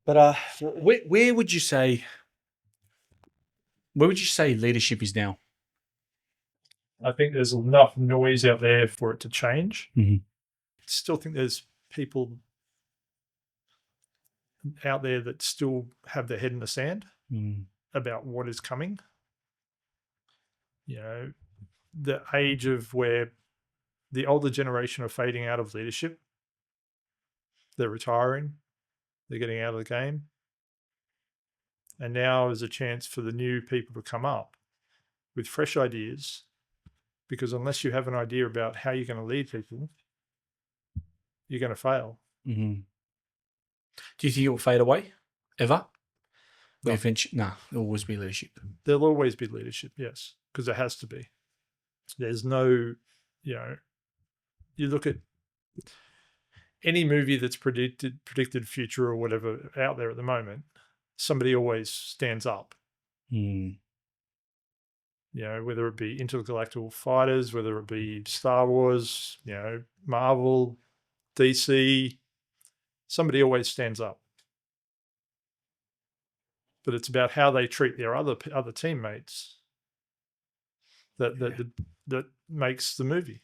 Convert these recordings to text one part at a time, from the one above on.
But where would you say leadership is now? I think there's enough noise out there for it to change. Mm-hmm. I still think there's people out there that still have their head in the sand about what is coming. The age of where the older generation are fading out of leadership. They're retiring. They're getting out of the game. And now is a chance for the new people to come up with fresh ideas, because unless you have an idea about how you're going to lead people, you're going to fail. Mm-hmm. Do you think it will fade away ever? No. There'll always be leadership. There'll always be leadership, yes, because there has to be. There's no, you look at any movie that's predicted future or whatever out there at the moment, somebody always stands up. Whether it be intergalactic fighters, whether it be Star Wars, Marvel, DC, somebody always stands up. But it's about how they treat their other teammates that makes the movie.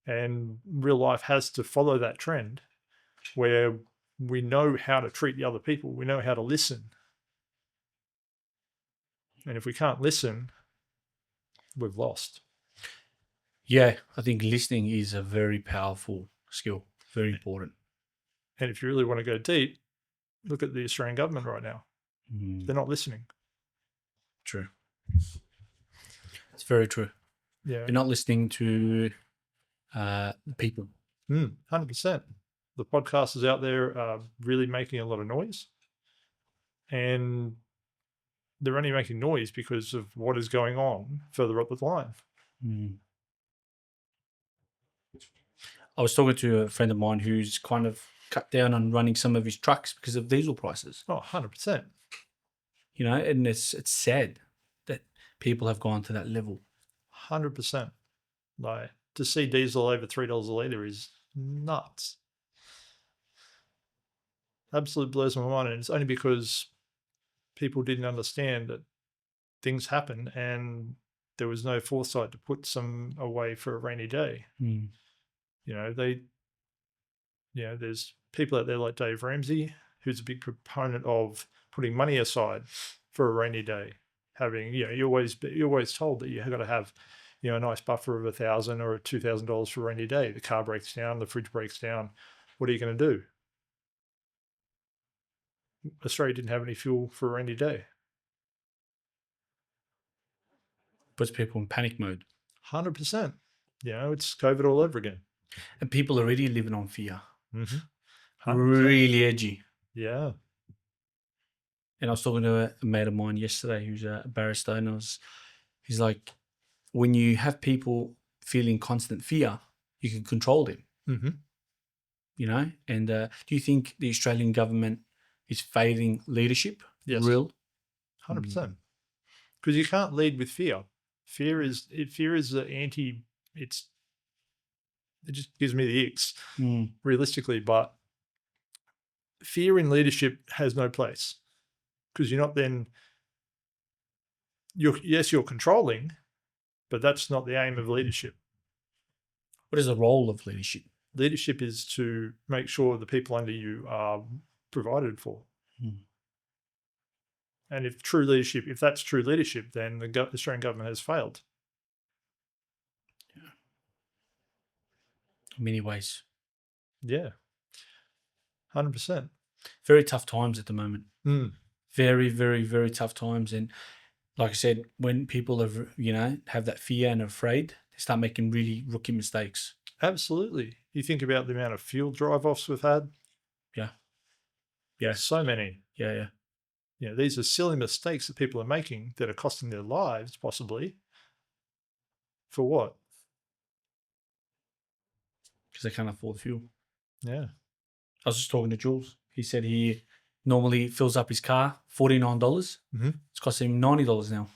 And real life has to follow that trend where we know how to treat the other people. We know how to listen. And if we can't listen, we've lost. Yeah, I think listening is a very powerful skill, very important. And if you really want to go deep, look at the Australian government right now. They're not listening. True. It's very true. Yeah. They're not listening to the people. 100%. The podcasters out there are really making a lot of noise. And they're only making noise because of what is going on further up the line. I was talking to a friend of mine who's kind of cut down on running some of his trucks because of diesel prices. Oh, 100%. And it's sad that people have gone to that level. 100%. Like, to see diesel over $3 a litre is nuts. Absolutely blows my mind. And it's only because people didn't understand that things happen and there was no foresight to put some away for a rainy day. There's people out there like Dave Ramsey, who's a big proponent of putting money aside for a rainy day. Having, you're always told that you've got to have, a nice buffer of $1,000 or $2,000 for a rainy day. The car breaks down, the fridge breaks down. What are you going to do? Australia didn't have any fuel for a rainy day. Puts people in panic mode. 100%. It's COVID all over again. And people are already living on fear. 100%. Really edgy. Yeah. And I was talking to a mate of mine yesterday who's a barrister, and he's like, when you have people feeling constant fear, you can control them. And do you think the Australian government is failing leadership? Yes. 100%. Because you can't lead with fear. Fear is the anti. It just gives me the icks, realistically. But fear in leadership has no place, because you're not then. You're controlling, but that's not the aim of leadership. What is the role of leadership? Leadership is to make sure the people under you are provided for. And if that's true leadership, then the Australian government has failed. Yeah. In many ways. Yeah. 100%. Very tough times at the moment. Very, very, very tough times. And like I said, when people have that fear and are afraid, they start making really rookie mistakes. Absolutely. You think about the amount of fuel drive-offs we've had. Yeah. So many. Yeah. These are silly mistakes that people are making that are costing their lives, possibly. For what? Because they can't afford fuel. Yeah. I was just talking to Jules. He said he normally fills up his car $49. It's costing him $90 now.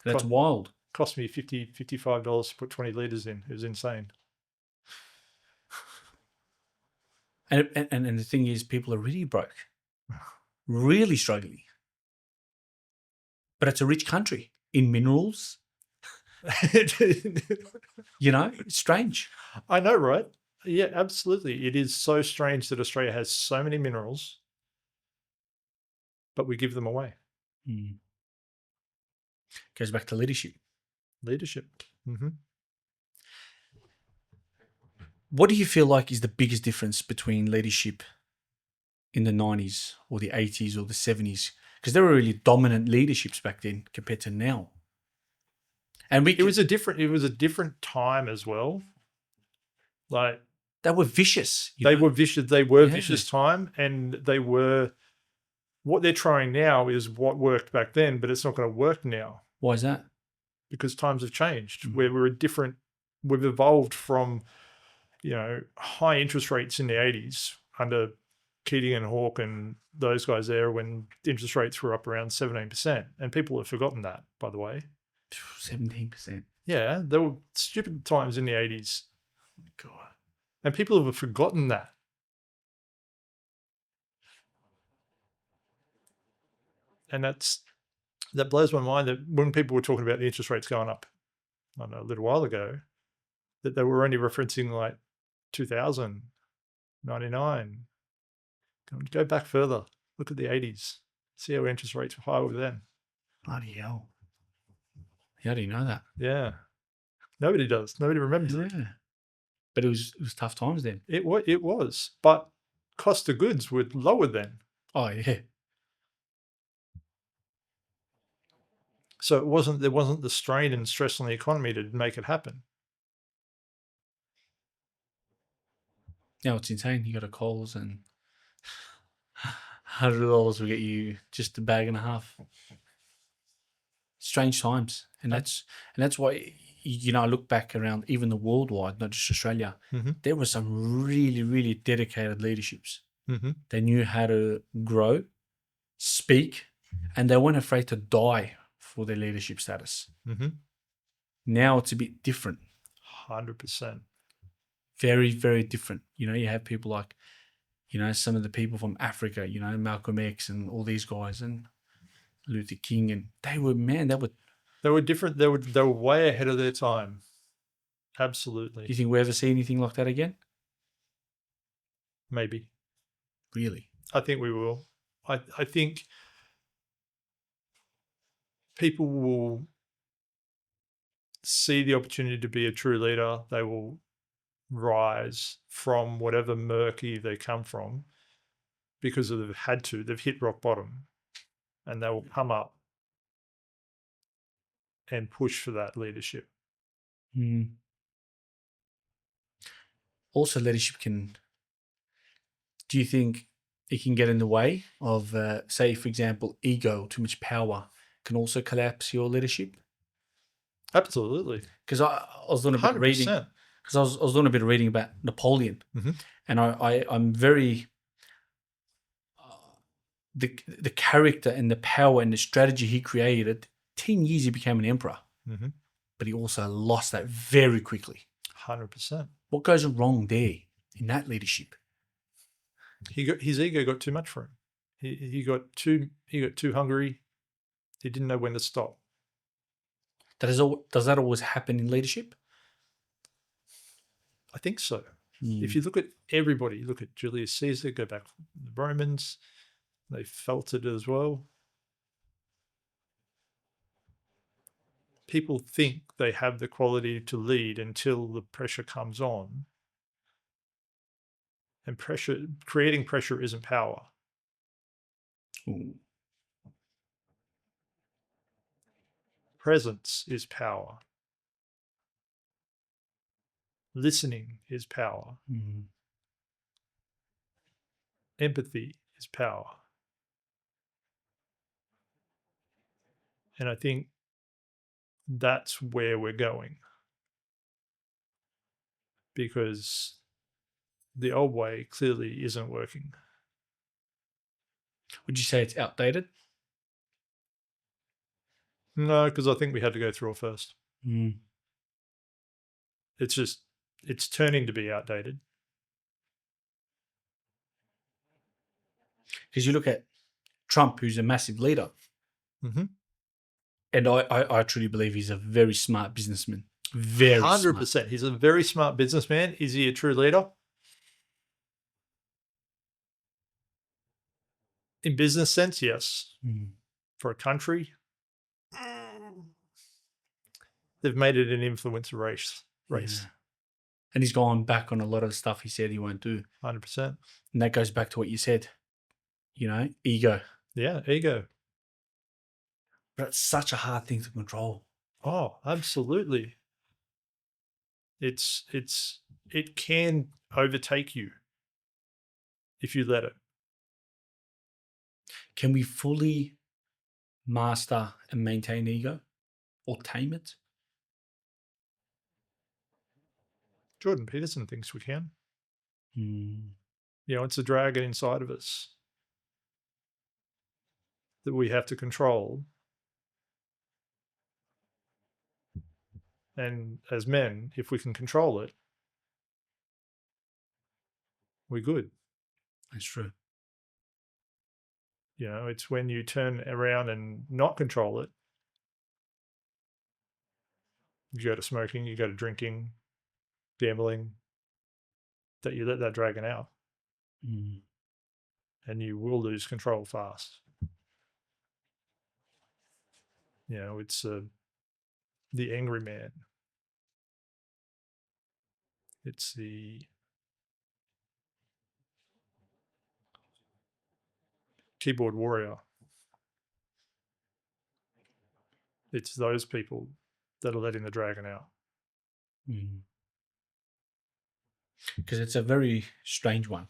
That's wild. Cost me $55 to put 20 litres in. It was insane. And the thing is, people are really broke, really struggling. But it's a rich country in minerals. It's strange. I know, right? Yeah, absolutely. It is so strange that Australia has so many minerals, but we give them away. Goes back to leadership. Leadership. Mm-hmm. What do you feel like is the biggest difference between leadership in the 90s or the 80s or the 70s? Because there were really dominant leaderships back then compared to now. And it was a different time as well. Like, they were vicious. Were vicious. They were vicious time, and they were. What they're trying now is what worked back then, but it's not going to work now. Why is that? Because times have changed. We're different. We've evolved from, high interest rates in the 80s under Keating and Hawke and those guys there, when interest rates were up around 17%, and people have forgotten that, by the way. 17%. Yeah, there were stupid times in the 80s. Oh my God. And people have forgotten that. And that blows my mind, that when people were talking about the interest rates going up, I don't know, a little while ago, that they were only referencing like 2000, 99. Go back further. Look at the 80s. See how interest rates were high over then. Bloody hell. How do you know that? Yeah. Nobody does. Nobody remembers it. But it was tough times then. It was. But cost of goods were lower then. Oh, yeah. So there wasn't the strain and stress on the economy to make it happen. Now it's insane. You go to Coles and $100 will get you just a bag and a half. Strange times. And that's why, I look back around even the worldwide, not just Australia, there were some really, really dedicated leaderships. They knew how to grow, speak, and they weren't afraid to die for their leadership status. Now it's a bit different. 100%. Very, very different. You have people like, some of the people from Africa, Malcolm X and all these guys and Luther King, and they were different. They were way ahead of their time. Absolutely. Do you think we ever see anything like that again? Maybe. Really? I think we will. I think people will see the opportunity to be a true leader. They will rise from whatever murky they come from, because they've had to. They've hit rock bottom, and they will come up and push for that leadership. Also, leadership do you think it can get in the way of, say, for example, ego or too much power can also collapse your leadership? Absolutely. Because I was doing a bit of reading. 100%. Because I was doing a bit of reading about Napoleon, and I'm very the character and the power and the strategy he created. 10 years he became an emperor, but he also lost that very quickly. 100%. What goes wrong there in that leadership? His ego got too much for him. He got too hungry. He didn't know when to stop. Does that always happen in leadership? I think so. If you look at everybody, look at Julius Caesar, go back to the Romans, they felt it as well. People think they have the quality to lead until the pressure comes on. And creating pressure isn't power. Ooh. Presence is power. Listening is power. Empathy is power. And I think that's where we're going. Because the old way clearly isn't working. Would you say it's outdated? No, because I think we had to go through it first. It's turning to be outdated. Because you look at Trump, who's a massive leader, Mm-hmm. and I truly believe he's a very smart businessman. Very 100%. smart. He's a very smart businessman. Is he a true leader? In business sense, yes. Mm. For a country, they've made it an influencer race. Yeah. And he's gone back on a lot of the stuff he said he won't do. 100%. And that goes back to what you said, ego. Yeah, ego. But it's such a hard thing to control. Oh, absolutely. It can overtake you if you let it. Can we fully master and maintain ego or tame it? Jordan Peterson thinks we can. Mm. It's a dragon inside of us that we have to control. And as men, if we can control it, we're good. That's true. It's when you turn around and not control it. You go to smoking, you go to drinking, gambling, that you let that dragon out. Mm. And you will lose control fast. It's the angry man. It's the keyboard warrior. It's those people that are letting the dragon out. Because it's a very strange one.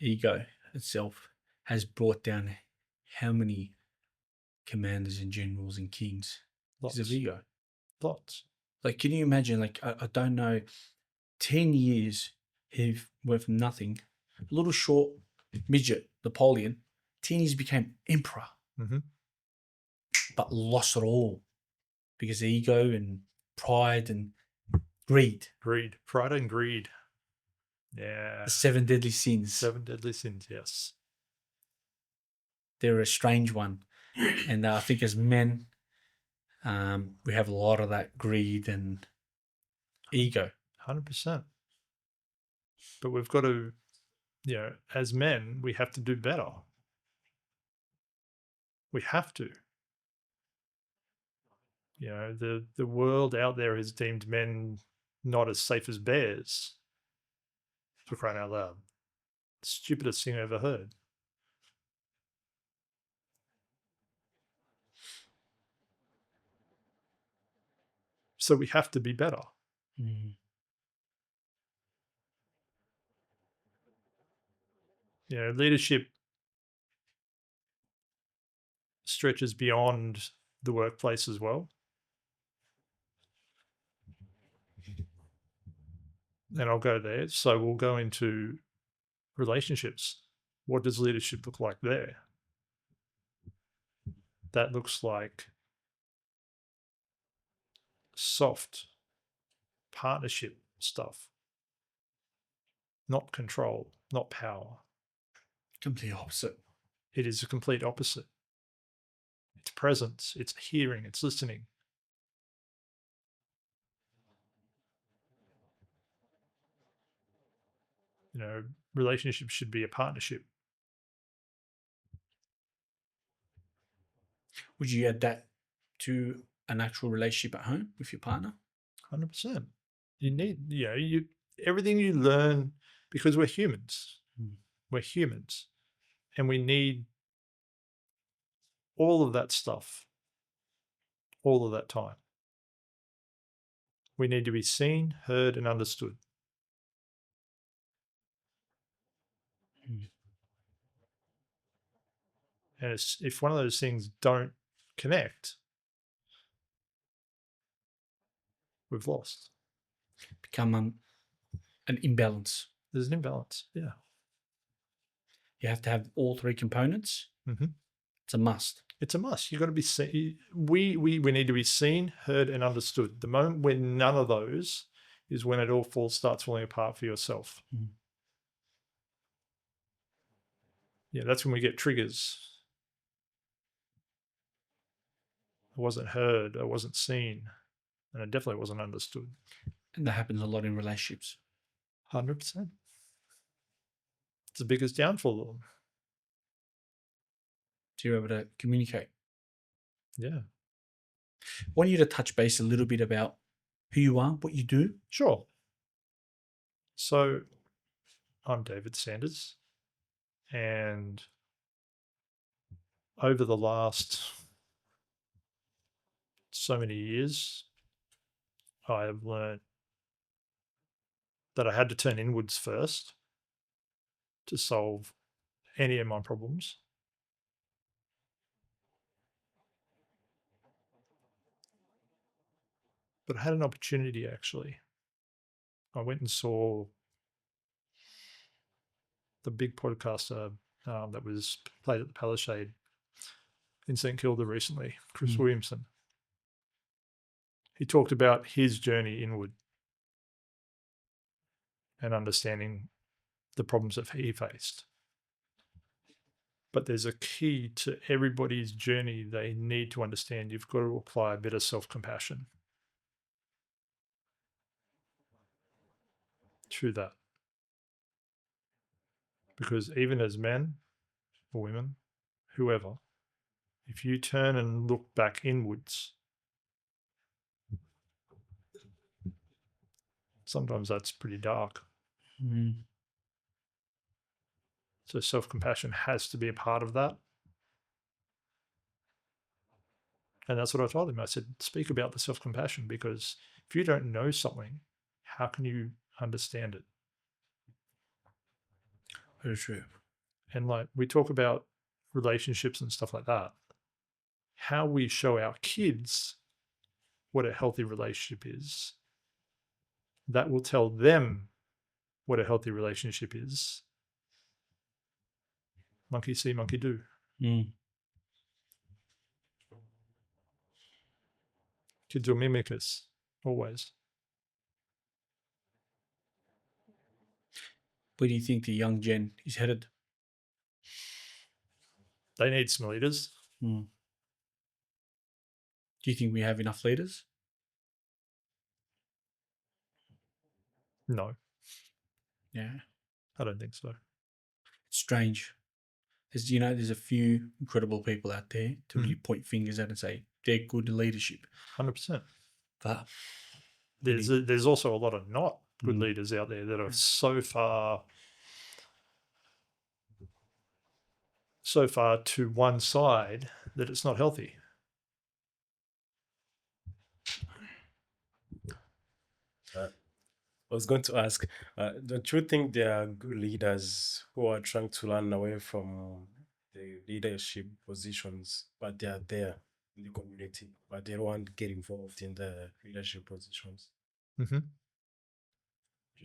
Ego itself has brought down how many commanders and generals and kings because of ego. Lots. Like, can you imagine, I don't know, 10 years worth nothing, a little short midget, Napoleon, 10 years became emperor, but lost it all because of ego and pride and greed. Pride and greed. Yeah. The 7 deadly sins. 7 deadly sins, yes. They're a strange one. And I think as men, we have a lot of that greed and ego. 100%. But we've got to, as men, we have to do better. We have to. The world out there has deemed men not as safe as bears. For crying out loud. Stupidest thing I ever heard. So we have to be better. Leadership stretches beyond the workplace as well. And I'll go there. So we'll go into relationships. What does leadership look like there? That looks like soft partnership stuff, not control, not power. Complete opposite. It is a complete opposite. It's presence, it's hearing, it's listening. Relationships should be a partnership. Would you add that to an actual relationship at home with your partner? 100%. You need, everything you learn, because we're humans. We're humans. And we need all of that stuff, all of that time. We need to be seen, heard, and understood. And if one of those things don't connect, we've lost. Become an imbalance. There's an imbalance, yeah. You have to have all 3 components. It's a must. It's a must. You've got to be seen. We need to be seen, heard, and understood. The moment when none of those is when it all starts falling apart for yourself. Yeah, that's when we get triggers. I wasn't heard, I wasn't seen, and I definitely wasn't understood. And that happens a lot in relationships. 100%. It's the biggest downfall of them. To be able to communicate. Yeah. I want you to touch base a little bit about who you are, what you do. Sure. So I'm David Sanders, and over the last so many years, I have learned that I had to turn inwards first to solve any of my problems. But I had an opportunity actually. I went and saw the big podcaster that was played at the Palisade in St Kilda recently, Chris Williamson. He talked about his journey inward and understanding the problems that he faced. But there's a key to everybody's journey they need to understand. You've got to apply a bit of self-compassion to that. Because even as men or women, whoever, if you turn and look back inwards, sometimes that's pretty dark. So self-compassion has to be a part of that. And that's what I told him. I said, speak about the self-compassion, because if you don't know something, how can you understand it? Very true. And like we talk about relationships and stuff like that, how we show our kids what a healthy relationship is, that will tell them what a healthy relationship is. Monkey see, monkey do. Kids will mimic us always. Where do you think the young gen is headed? They need some leaders. Do you think we have enough leaders? No, Yeah. I don't think so. It's strange. There's a few incredible people out there to really point fingers at and say they're good leadership. 100%. But there's also a lot of not good leaders out there that are so far to one side that it's not healthy. I was going to ask, don't you think there are good leaders who are trying to run away from the leadership positions, but they are there in the community, but they don't want to get involved in the leadership positions? You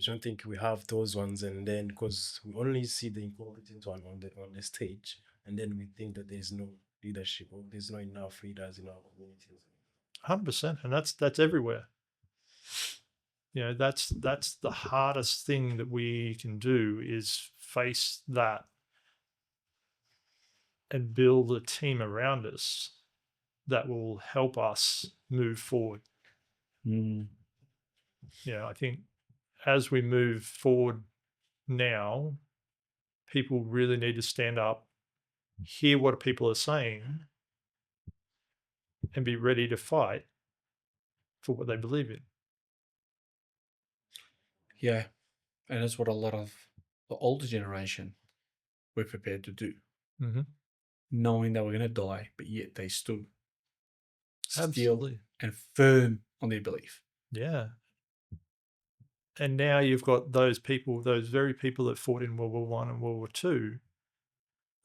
don't think we have those ones, and then because we only see the incompetent one on the stage, and then we think that there's no leadership or there's not enough leaders in our communities? 100%, and that's everywhere. That's the hardest thing that we can do, is face that and build a team around us that will help us move forward. I think as we move forward now, people really need to stand up, hear what people are saying, and be ready to fight for what they believe in. Yeah. And that's what a lot of the older generation were prepared to do. Knowing they were going to die, but yet they stood still and firm on their belief. Yeah. And now you've got those people, those very people that fought in World War I and World War II,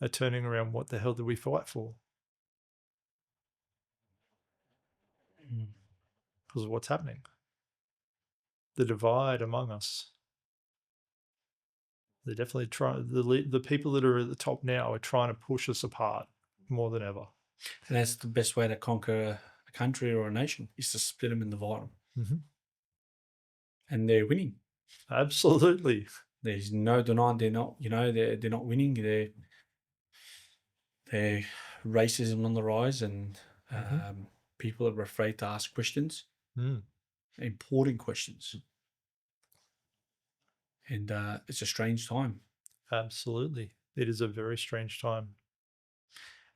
are turning around, what the hell did we fight for? Because of what's happening. The divide among us. They're definitely trying, the people that are at the top now are trying to push us apart more than ever. And that's the best way to conquer a country or a nation, is to split them and divide them. And they're winning. Absolutely. There's no denying they're not. They're not winning. There's racism on the rise, and Mhm. people are afraid to ask questions, Mm. important questions. And it's a strange time. Absolutely. It is a very strange time.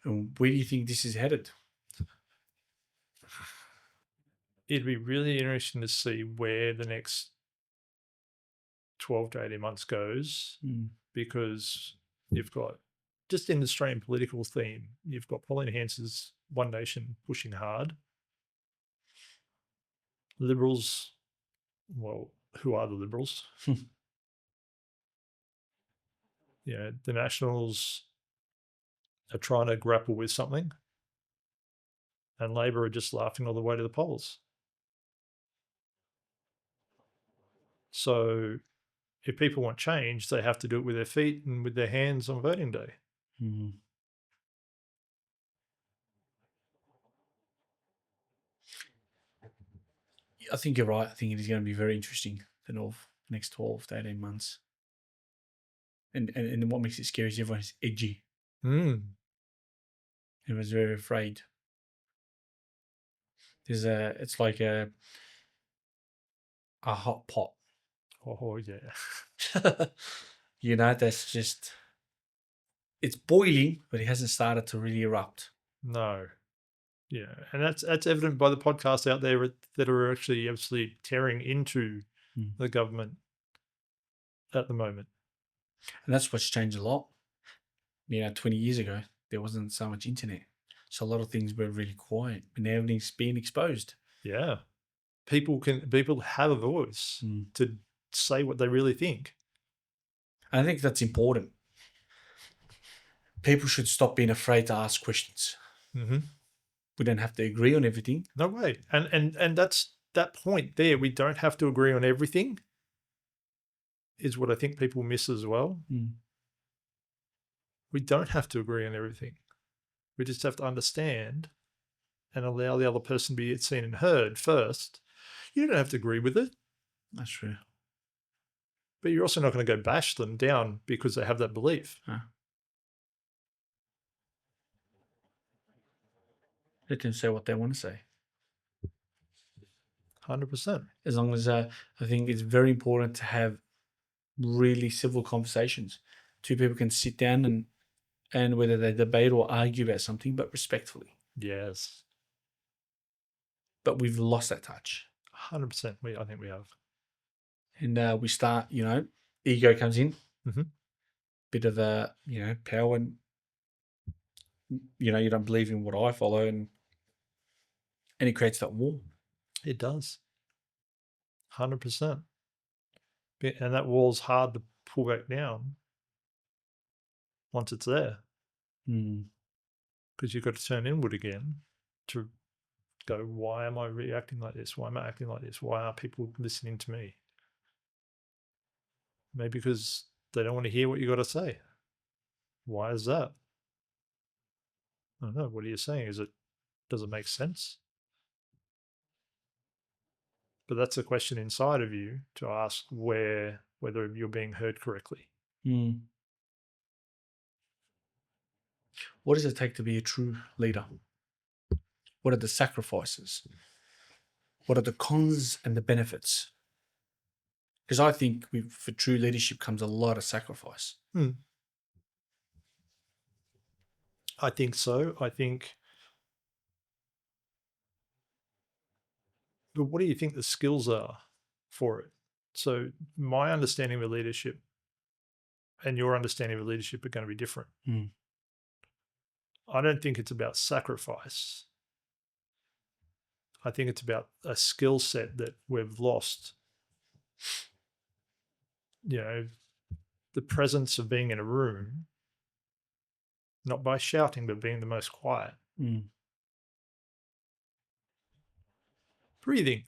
And where do you think this is headed? It'd be really interesting to see where the next 12 to 18 months goes, because you've got, just in the Australian political theme, you've got Pauline Hanson's One Nation pushing hard. Liberals, well, who are the Liberals? The Nationals are trying to grapple with something, and Labor are just laughing all the way to the polls. So if people want change, they have to do it with their feet and with their hands on voting day. Mm. I think you're right. I think it is going to be very interesting the next 12 to 18 months. And what makes it scary is everyone's edgy. Everyone's very afraid. It's like a hot pot. Oh, yeah. That's just, it's boiling, but it hasn't started to really erupt. No. Yeah. And that's evident by the podcasts out there that are actually absolutely tearing into the government at the moment. And that's what's changed a lot. 20 years ago, there wasn't so much internet. So a lot of things were really quiet, and now everything's being exposed. Yeah. People have a voice to say what they really think. I think that's important. People should stop being afraid to ask questions. Mm-hmm. We don't have to agree on everything. No way. And that's that point there. We don't have to agree on everything is what I think people miss as well. We don't have to agree on everything. We just have to understand and allow the other person to be seen and heard first. You don't have to agree with it. That's true. But you're also not going to go bash them down because they have that belief. Let them say what they want to say. 100%. As long as I think it's very important to have really civil conversations. Two people can sit down and whether they debate or argue about something, but respectfully. Yes. But we've lost that touch. 100%. I think we have. And we start, ego comes in. Mm-hmm. Bit of a, power, and you don't believe in what I follow, and it creates that wall. It does. 100%. And that wall's hard to pull back down once it's there. Because you've got to turn inward again to go, why am I reacting like this? Why am I acting like this? Why aren't people listening to me? Maybe because they don't want to hear what you got to say. Why is that? I don't know. What are you saying? Does it make sense? But that's a question inside of you to ask whether you're being heard correctly. What does it take to be a true leader? What are the sacrifices? What are the cons and the benefits? Because I think for true leadership comes a lot of sacrifice. I think so. But what do you think the skills are for it? So my understanding of leadership and your understanding of leadership are going to be different. I don't think it's about sacrifice. I think it's about a skill set that we've lost. The presence of being in a room, not by shouting, but being the most quiet. Breathing.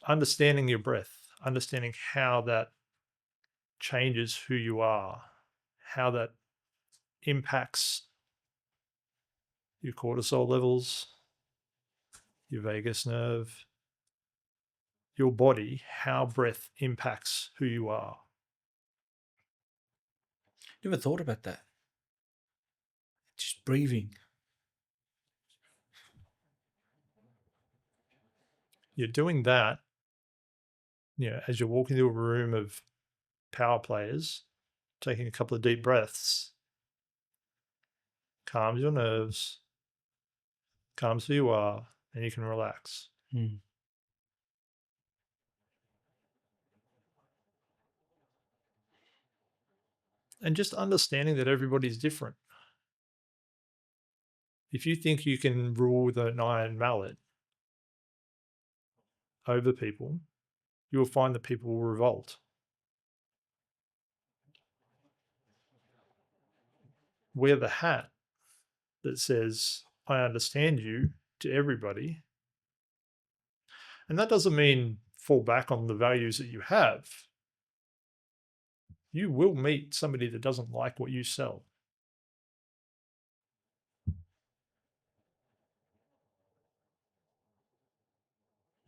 Understanding your breath, understanding how that changes who you are, how that impacts your cortisol levels, your vagus nerve, your body, how breath impacts who you are. Never thought about that. Just breathing. You're doing that, as you're walking into a room of power players, taking a couple of deep breaths, calms your nerves, calms who you are, and you can relax. Mm. And just understanding that everybody's different. If you think you can rule with an iron mallet over people, you will find that people will revolt. Wear the hat that says, I understand you, to everybody. And that doesn't mean fall back on the values that you have. You will meet somebody that doesn't like what you sell.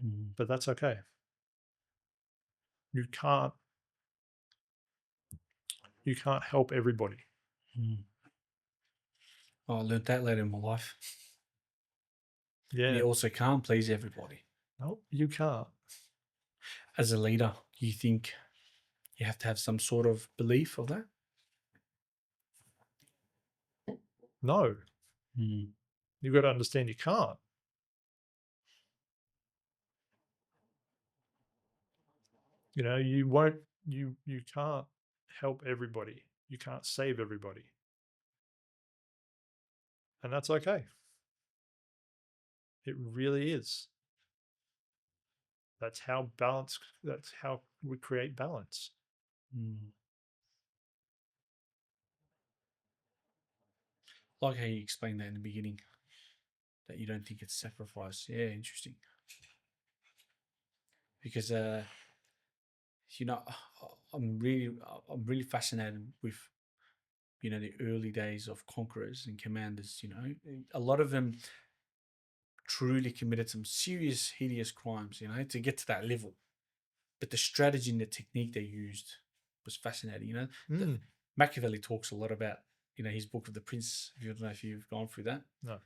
Mm. But that's okay. You can't help everybody. Mm. Oh, I learned that later in my life. And Yeah. you also can't please everybody. No, you can't. As a leader, you think you have to have some sort of belief of that? No. Mm. You've got to understand you can't. You won't you can't help everybody. You can't save everybody. And that's okay. It really is. That's how we create balance. Mm. Like how you explained that in the beginning, that you don't think it's sacrifice. Yeah, interesting. Because you know, I'm really fascinated with the early days of conquerors and commanders. A lot of them truly committed some serious, hideous crimes. To get to that level, but the strategy and the technique they used was fascinating. Machiavelli talks a lot about his book of the Prince. If you don't know if you've gone through that, No.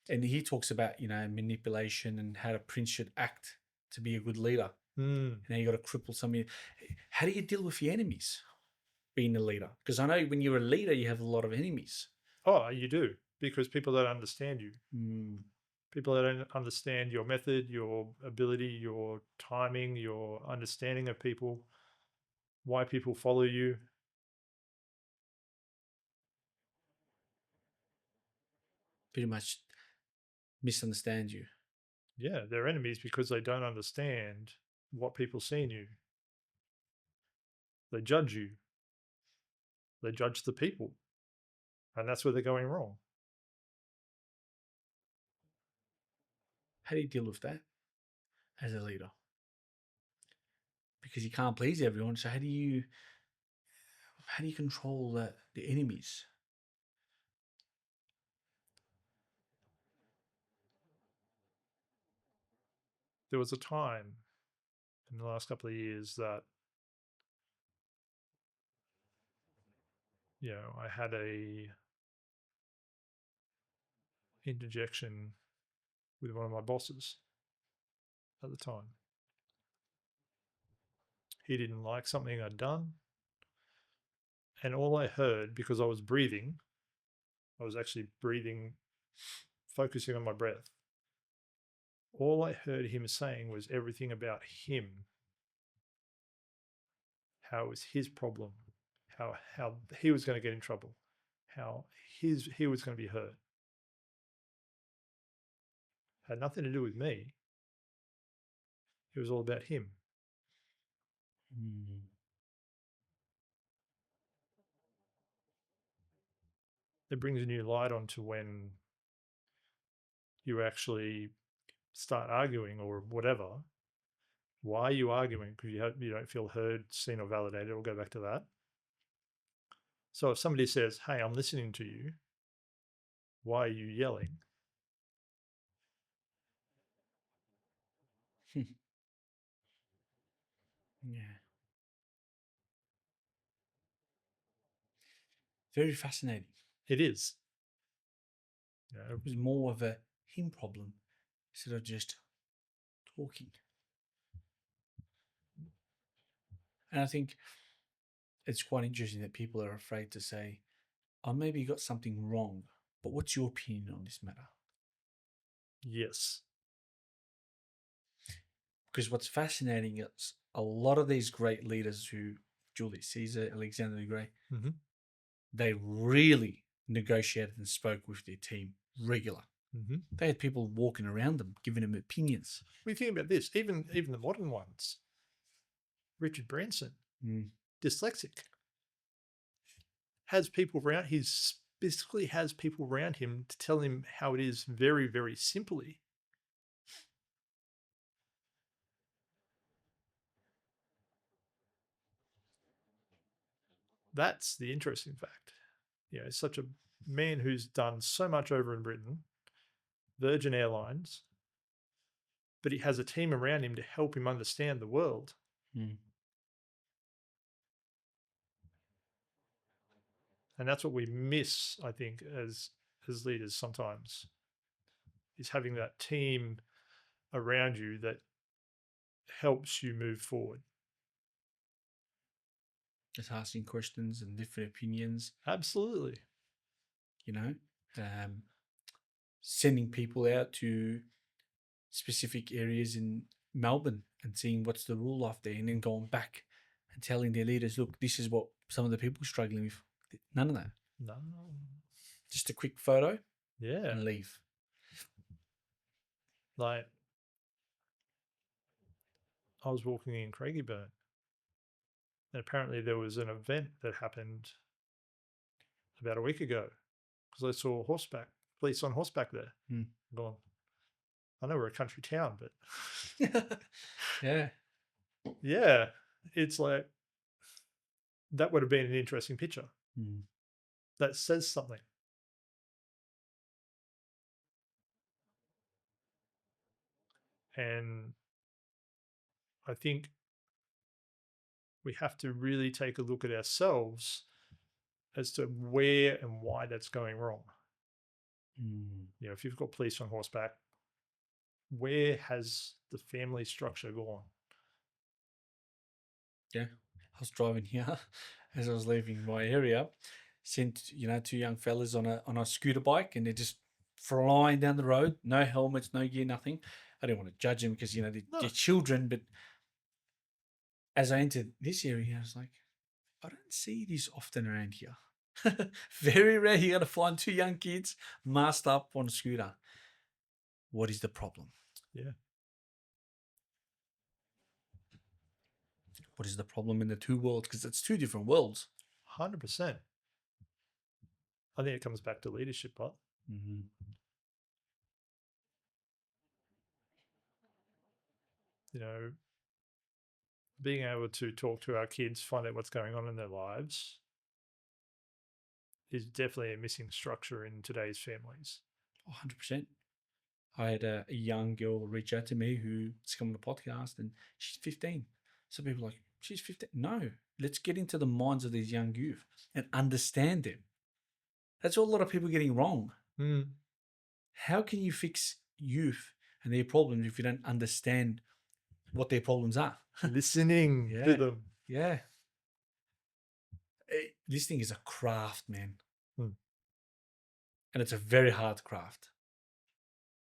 and he talks about manipulation and how a prince should act to be a good leader. And now you got to cripple somebody. How do you deal with your enemies being a leader? Because I know when you're a leader, you have a lot of enemies. Oh, you do, because people don't understand you. Mm. People that don't understand your method, your ability, your timing, your understanding of people, why people follow you. Pretty much misunderstand you. Yeah, they're enemies because they don't understand what people see in you. They judge you. They judge the people. And that's where they're going wrong. How do you deal with that as a leader? Because you can't please everyone. So how do you control the enemies? There was a time in the last couple of years that I had a interjection with one of my bosses at the time. He didn't like something I'd done. And all I heard, because I was actually breathing, focusing on my breath. All I heard him saying was everything about him, how it was his problem, how he was going to get in trouble, how he was going to be hurt. Had nothing to do with me. It was all about him. Mm. It brings a new light onto when you actually start arguing or whatever. Why are you arguing? Because you don't feel heard, seen, or validated. We'll go back to that. So if somebody says, "Hey, I'm listening to you," why are you yelling? Yeah. Very fascinating. It is. It was more of a him problem instead of just talking. And I think it's quite interesting that people are afraid to say, "Oh, maybe you got something wrong." But what's your opinion on this matter? Yes. Because what's fascinating is a lot of these great leaders who Julius Caesar, Alexander the Great, they really negotiated and spoke with their team regular. They had people walking around them, giving them opinions. We think about this, even the modern ones. Richard Branson, dyslexic, has people around. He basically has people around him to tell him how it is very, very simply. That's the interesting fact. Such a man who's done so much over in Britain, Virgin Airlines, but he has a team around him to help him understand the world. And that's what we miss, I think, as leaders sometimes, is having that team around you that helps you move forward. Just asking questions and different opinions. Absolutely. Sending people out to specific areas in Melbourne and seeing what's the rule off there, and then going back and telling their leaders, look, this is what some of the people are struggling with. None of that. No. Just a quick photo. Yeah. And leave. Like, I was walking in Craigieburn, and apparently there was an event that happened about a week ago because I saw police on horseback there. Going, I know we're a country town, but yeah, it's like that would have been an interesting picture. That says something. And I think we have to really take a look at ourselves as to where and why that's going wrong. If you've got police on horseback, where has the family structure gone? Yeah. I was driving here as I was leaving my area, sent, two young fellas on a scooter bike, and they're just flying down the road, no helmets, no gear, nothing. I didn't want to judge them because, they're children, but as I entered this area, I was like, I don't see this often around here. Very rare you're going to find two young kids masked up on a scooter. What is the problem? Yeah. What is the problem in the two worlds? Because it's two different worlds. 100%. I think it comes back to leadership, but being able to talk to our kids, find out what's going on in their lives is definitely a missing structure in today's families. 100%. I had a young girl reach out to me who's come on the podcast, and she's 15. So people are like, she's 15. No, let's get into the minds of these young youth and understand them. That's what a lot of people are getting wrong. How can you fix youth and their problems if you don't understand what their problems are? Listening to them. Yeah. Listening is a craft, man. And it's a very hard craft.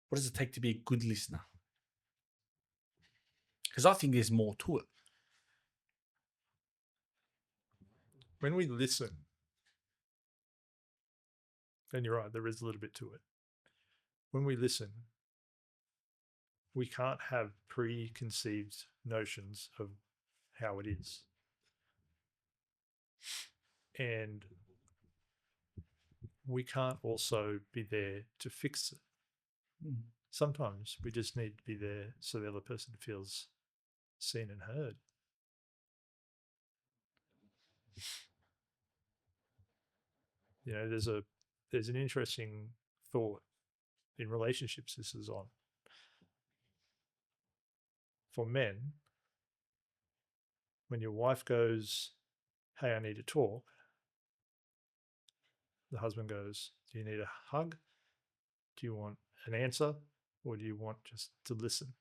What does it take to be a good listener? Because I think there's more to it. When we listen, and you're right, there is a little bit to it. When we listen, we can't have preconceived notions of how it is. And we can't also be there to fix it. Sometimes we just need to be there so the other person feels seen and heard. There's an interesting thought in relationships this is on. For men, when your wife goes, hey, I need to talk, The husband goes, do you need a hug? Do you want an answer? Or do you want just to listen?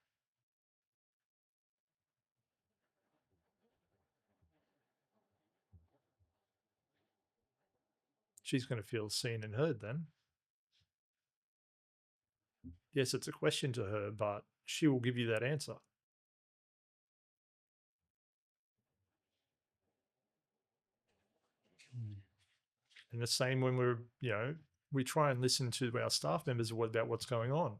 She's going to feel seen and heard then. Yes, it's a question to her, but she will give you that answer. And the same when we're, we try and listen to our staff members about what's going on.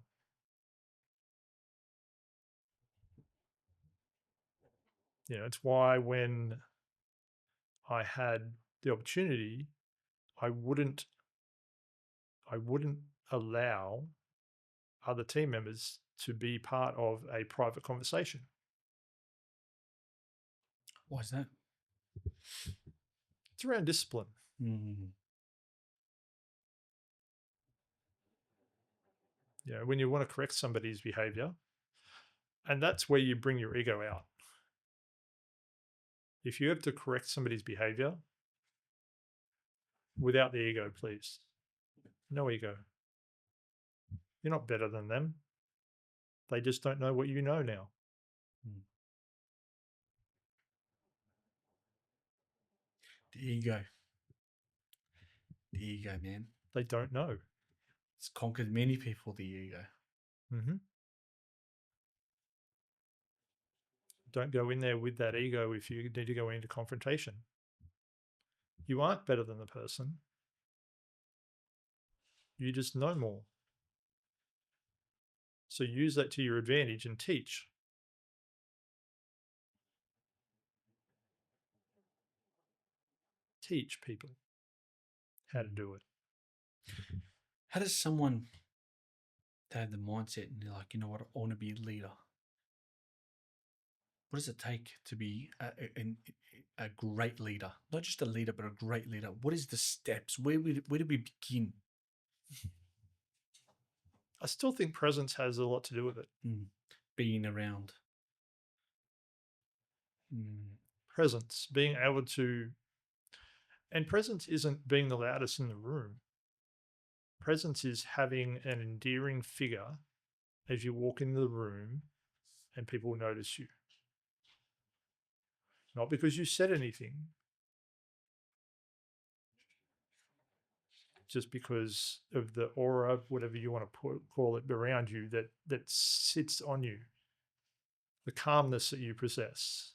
It's why when I had the opportunity, I wouldn't allow other team members to be part of a private conversation. Why is that? It's around discipline. When you want to correct somebody's behavior, and that's where you bring your ego out. If you have to correct somebody's behavior, without the ego, please. No ego. You're not better than them. They just don't know what you know now. The ego. The ego, man. They don't know. It's conquered many people, the ego. Don't go in there with that ego if you need to go into confrontation. You aren't better than the person. You just know more. So use that to your advantage and teach. Teach people how to do it. How does someone have the mindset and they're like, you know what, I want to be a leader? What does it take to be a great leader? Not just a leader, but a great leader. What is the steps? Where do we begin? I still think presence has a lot to do with it. Being around. Presence, being able to, and presence isn't being the loudest in the room. Presence is having an endearing figure as you walk into the room and people notice you. Not because you said anything, just because of the aura, whatever you want to call it, around you that sits on you, the calmness that you possess.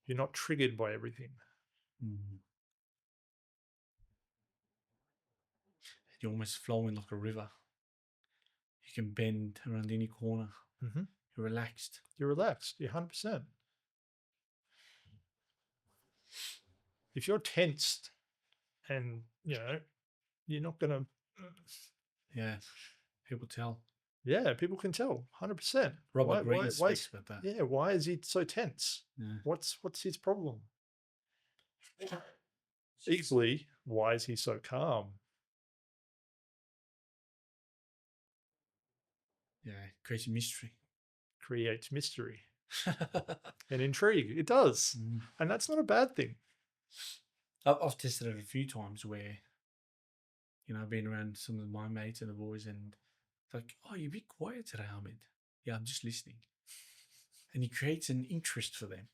You're not triggered by everything. You're almost flowing like a river. You can bend around any corner. You're relaxed. You're relaxed. You're 100%. If you're tensed and, you're not going to... Yeah, people tell. Yeah, people can tell, 100%. Robert Greene speaks about that. Yeah, why is he so tense? Yeah. What's his problem? Easily, why is he so calm? Yeah, creates mystery. Creates mystery and intrigue. It does. And that's not a bad thing. I've tested it a few times where, I've been around some of my mates and the boys and it's like, oh, you're a bit quiet today, Ahmed. Yeah, I'm just listening. And it creates an interest for them.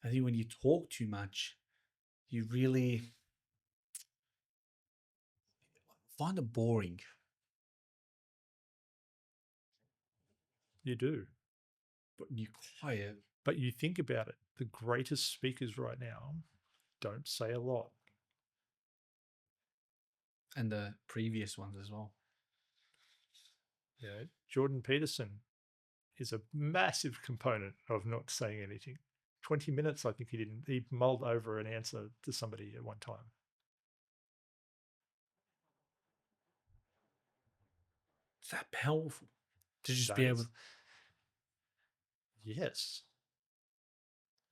I think when you talk too much, you really find it boring. You do. But when you're quiet. But you think about it. The greatest speakers right now don't say a lot. And the previous ones as well. Yeah, Jordan Peterson is a massive component of not saying anything. 20 minutes, I think he mulled over an answer to somebody at one time. It's that powerful to just be able. Yes.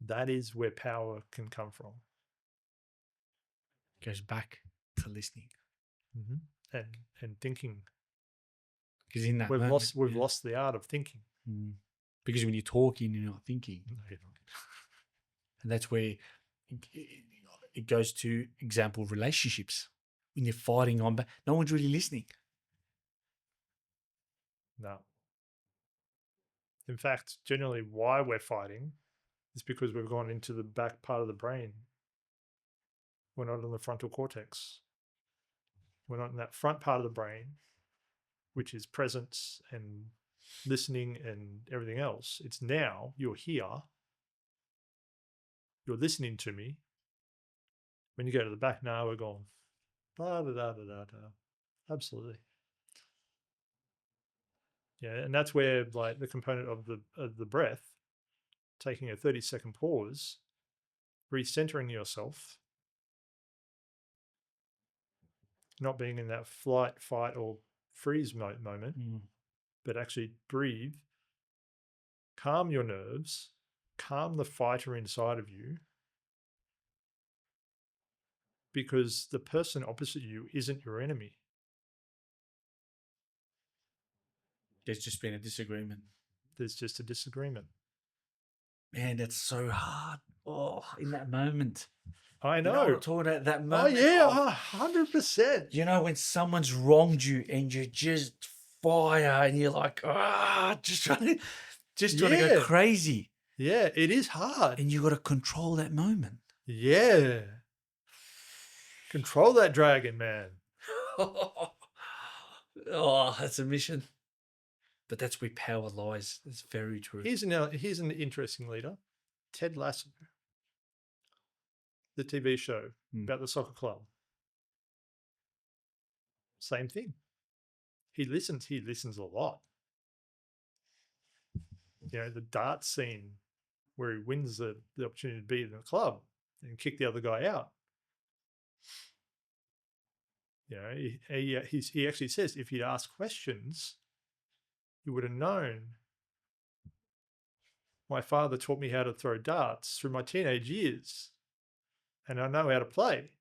That is where power can come from. Goes back to listening. And thinking. Because in that we've lost the art of thinking. Because when you're talking, you're not thinking. No, you're not. And that's where it goes to example relationships. When you're fighting on, but no one's really listening. No. In fact, generally why we're fighting is because we've gone into the back part of the brain. We're not in the frontal cortex. We're not in that front part of the brain, which is presence and listening and everything else. It's now you're here. You're listening to me. When you go to the back, now we're going, da da da da da da. Absolutely. Yeah, and that's where like the component of the breath, taking a 30-second pause, recentering yourself, not being in that flight, fight, or freeze moment, but actually breathe, calm your nerves, calm the fighter inside of you, because the person opposite you isn't your enemy. There's just been a disagreement. There's just a disagreement. Man, that's so hard. Oh, in that moment. I You know. know what I'm talking about? That Oh moment. yeah, 100%. You know, when someone's wronged you and you're just fire and you're like, just trying to go crazy. Yeah, it is hard. And you got to control that moment. Yeah. Control that dragon, man. Oh, that's a mission. But that's where power lies. That's very true. Here's an interesting leader, Ted Lasso, the TV show about the soccer club. Same thing. He listens a lot. You know, the dart scene where he wins the opportunity to be in the club and kick the other guy out. You know, he actually says if he'd asked questions, he would have known. My father taught me how to throw darts through my teenage years, and I know how to play.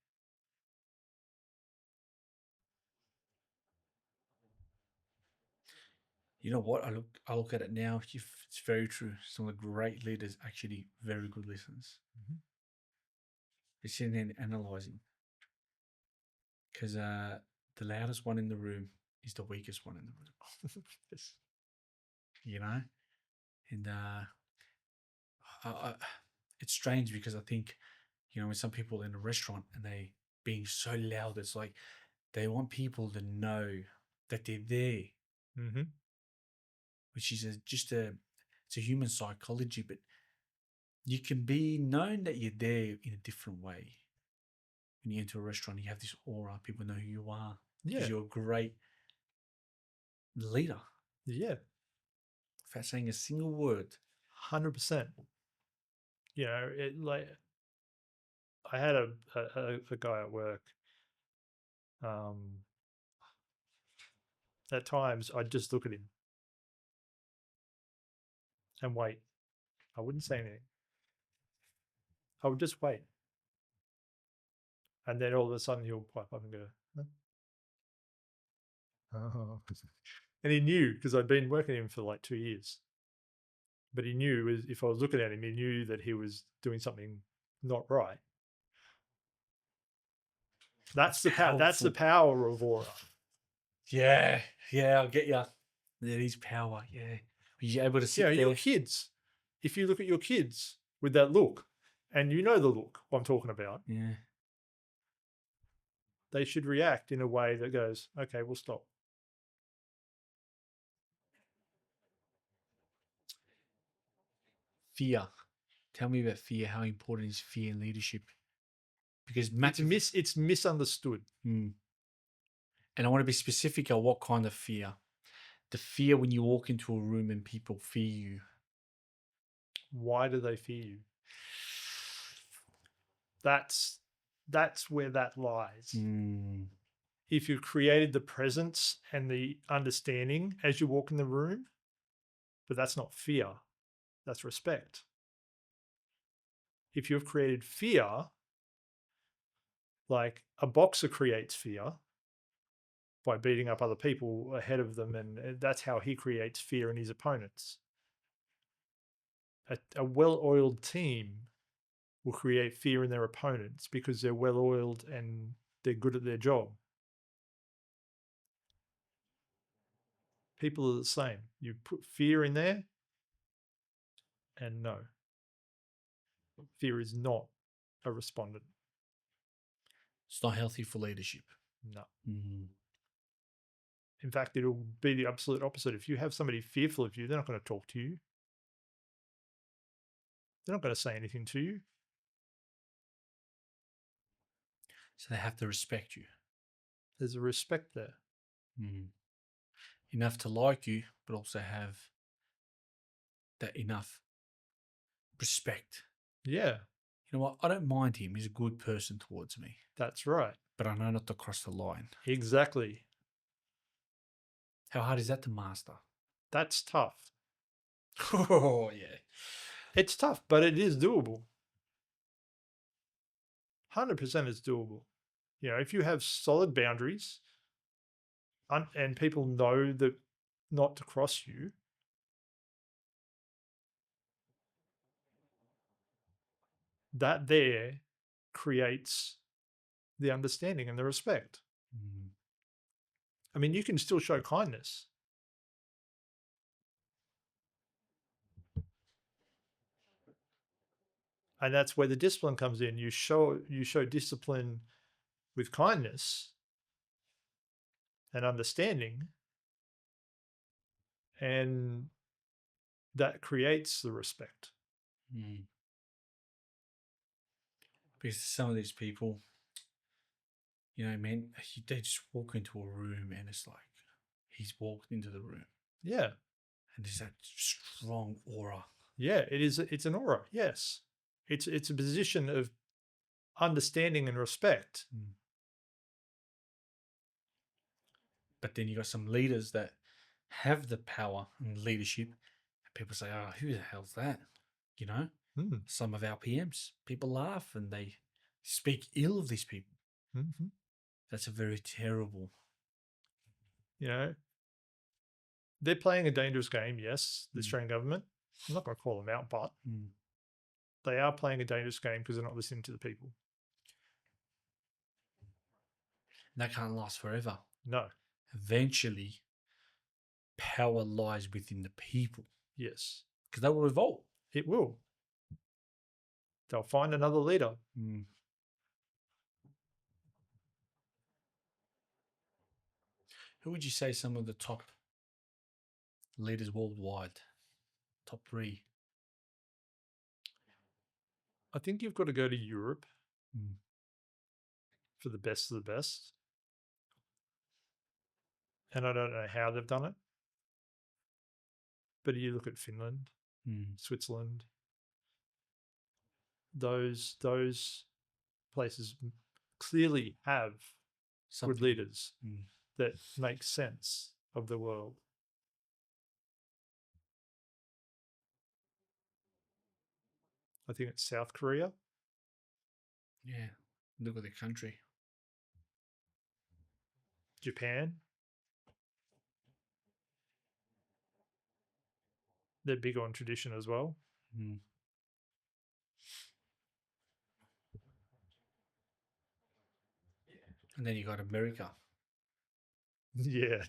You know what? I look at it now. It's very true. Some of the great leaders actually very good listeners. They're sitting there and analyzing. Because the loudest one in the room is the weakest one in the room. Yes. You know? And it's strange because I think, you know, when some people in a restaurant and they being so loud, it's like they want people to know that they're there. Mm-hmm. Which is it's a human psychology, but you can be known that you're there in a different way. When you enter a restaurant, you have this aura. People know who you are because you're a great leader. Yeah. Without saying a single word. 100%. You know, I had a guy at work. At times, I'd just look at him and wait. I wouldn't say anything. I would just wait. And then all of a sudden he'll pipe up and go, huh? Oh. And he knew, because I'd been working with him for like 2 years. But he knew if I was looking at him, he knew that he was doing something not right. That's the power. That's the power of aura. Yeah, I'll get you. There is power. Yeah, you're able to sit there. Your kids. If you look at your kids with that look, and you know the look I'm talking about, they should react in a way that goes, "Okay, we'll stop." Fear. Tell me about fear. How important is fear in leadership? Because it's misunderstood. And I want to be specific on what kind of fear. The fear when you walk into a room and people fear you. Why do they fear you? That's where that lies. If you've created the presence and the understanding as you walk in the room, but that's not fear, that's respect. If you've created fear, like a boxer creates fear by beating up other people ahead of them, and that's how he creates fear in his opponents. A well-oiled team will create fear in their opponents because they're well-oiled and they're good at their job. People are the same. You put fear in there, and no, fear is not a respondent. It's not healthy for leadership. No. Mm. In fact, it'll be the absolute opposite. If you have somebody fearful of you, they're not going to talk to you. They're not going to say anything to you. So they have to respect you. There's a respect there. Mm. Enough to like you, but also have that enough respect. Yeah, You know what? I don't mind him. He's a good person towards me, that's right. but I know not to cross the line. Exactly. How hard is that to master? That's tough. Oh, yeah. It's tough, but it is doable. 100% it's doable. You know, if you have solid boundaries and people know that not to cross you, that there creates the understanding and the respect. Mm. I mean, you can still show kindness. And that's where the discipline comes in. You show discipline with kindness and understanding, and that creates the respect. Mm. Because some of these people, you know, man, they just walk into a room and it's like he's walked into the room Yeah. and there's that strong aura. Yeah, it is. It's an aura. Yes. It's a position of understanding and respect. Mm. But then you got some leaders that have the power and leadership. And people say, oh, who the hell's that? You know, some of our PMs, people laugh and they speak ill of these people. Mm-hmm. That's a very terrible. You know, they're playing a dangerous game. Yes, the Australian government. I'm not going to call them out, but they are playing a dangerous game because they're not listening to the people. That can't last forever. No. Eventually, power lies within the people. Yes. Because they will revolt. It will. They'll find another leader. Mm. Who would you say some of the top leaders worldwide? Top 3? I think you've got to go to Europe for the best of the best. And I don't know how they've done it. But you look at Finland, Switzerland, those places clearly have good leaders that make sense of the world. I think it's South Korea. Yeah, look at the country. Japan. They're big on tradition as well. Mm. And then you got America. Yeah.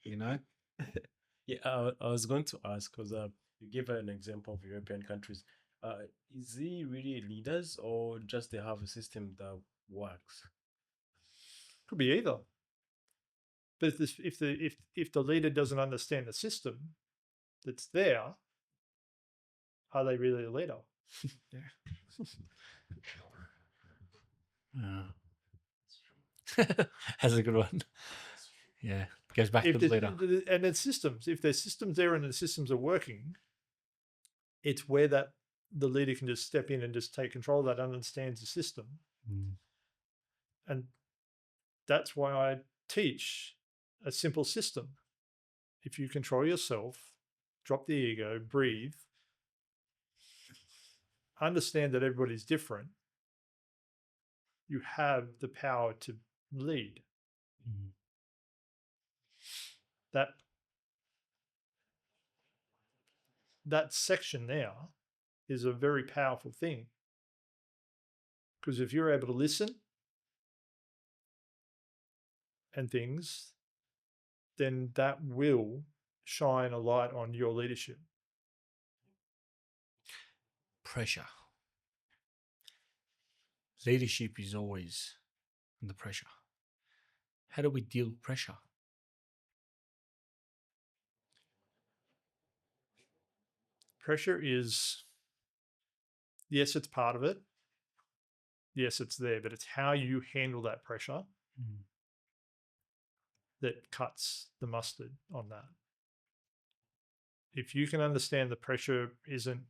You know? Yeah, I was going to ask because you gave an example of European countries. Is he really leaders or just they have a system that works? Could be either. But if the leader doesn't understand the system that's there, are they really a leader? That's a good one. Yeah, goes back to the leader. And then systems. If there's systems there and the systems are working, it's where that the leader can just step in and just take control of that, understands the system. And that's why I teach a simple system. If you control yourself, drop the ego, breathe, understand that everybody's different, you have the power to lead. That section there is a very powerful thing. Because if you're able to listen and things, then that will shine a light on your leadership. Pressure. Leadership is always under pressure. How do we deal with pressure? Pressure is, yes, it's part of it. Yes, it's there, but it's how you handle that pressure that cuts the mustard on that. If you can understand the pressure isn't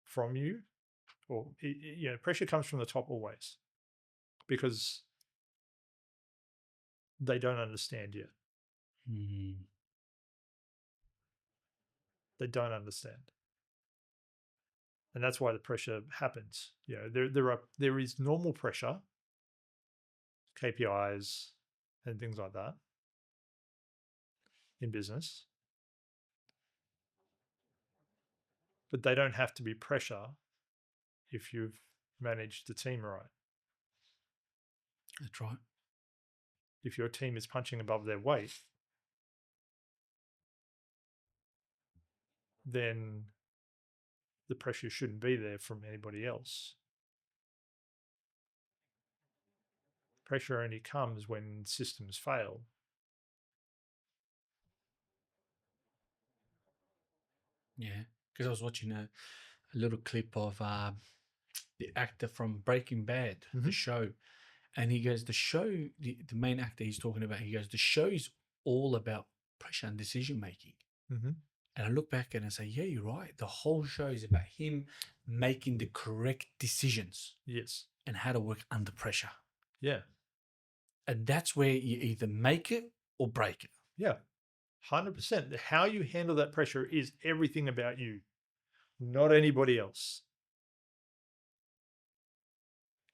from you, or pressure comes from the top always, because they don't understand yet. They don't understand, and that's why the pressure happens. There is normal pressure, KPIs, and things like that in business, but they don't have to be pressure if you've managed the team right. That's right. If your team is punching above their weight, then the pressure shouldn't be there from anybody else. Pressure only comes when systems fail. Yeah, because I was watching a little clip of the actor from Breaking Bad, the show, and he goes, the main actor he's talking about, he goes, the show is all about pressure and decision making. And I look back and I say, yeah, you're right. The whole show is about him making the correct decisions. Yes. And how to work under pressure. Yeah. And that's where you either make it or break it. Yeah. 100%. How you handle that pressure is everything about you, not anybody else.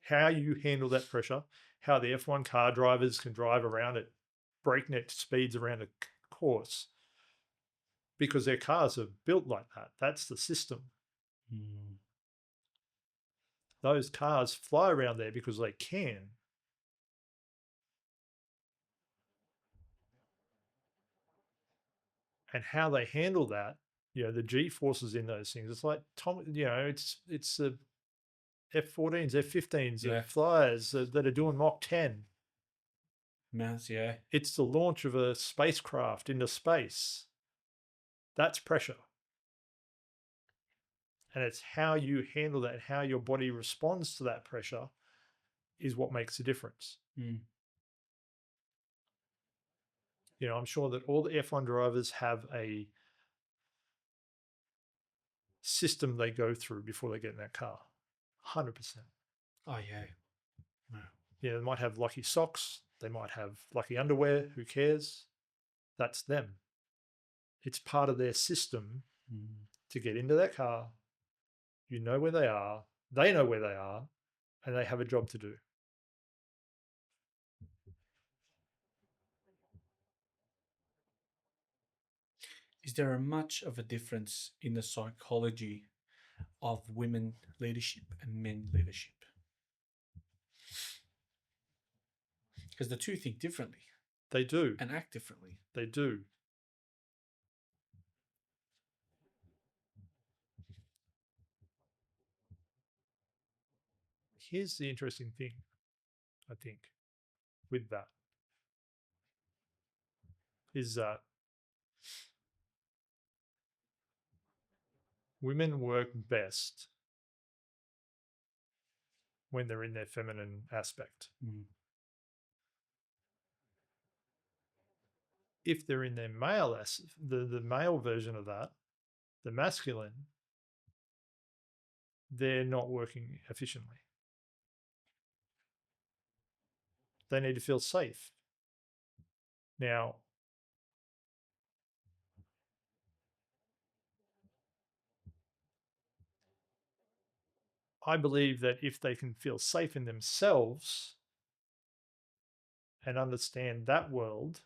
How you handle that pressure, how the F1 car drivers can drive around at breakneck speeds around a course, because their cars are built like that. That's the system. Those cars fly around there because they can. And how they handle that, the G forces in those things. It's like it's the F-14s, F-15s, the flyers that are doing Mach 10. Mouse, yeah. It's the launch of a spacecraft into space. That's pressure. And it's how you handle that, how your body responds to that pressure is what makes the difference. I'm sure that all the F1 drivers have a system they go through before they get in that car. 100%. Oh, yeah. No. They might have lucky socks. They might have lucky underwear. Who cares? That's them. It's part of their system to get into that car. You know where they are. They know where they are. And they have a job to do. Is there much of a difference in the psychology of women leadership and men leadership? Because the two think differently. They do. And act differently. They do. Here's the interesting thing, I think, with that, is that women work best when they're in their feminine aspect. If they're in their male, the male version of that, the masculine, they're not working efficiently. They need to feel safe. Now, I believe that if they can feel safe in themselves and understand that world,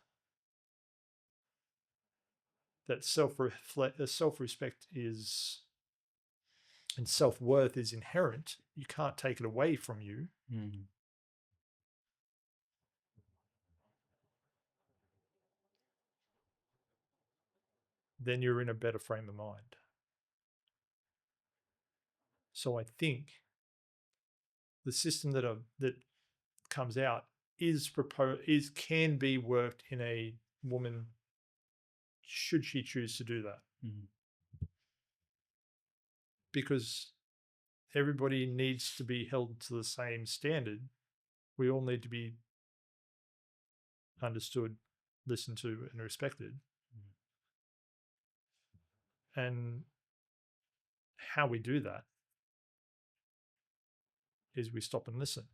that self-respect is and self-worth is inherent, you can't take it away from you, then you're in a better frame of mind. So I think the system that comes out can be worked in a woman should she choose to do that. Because everybody needs to be held to the same standard. We all need to be understood, listened to, and respected. And how we do that is we stop and listen.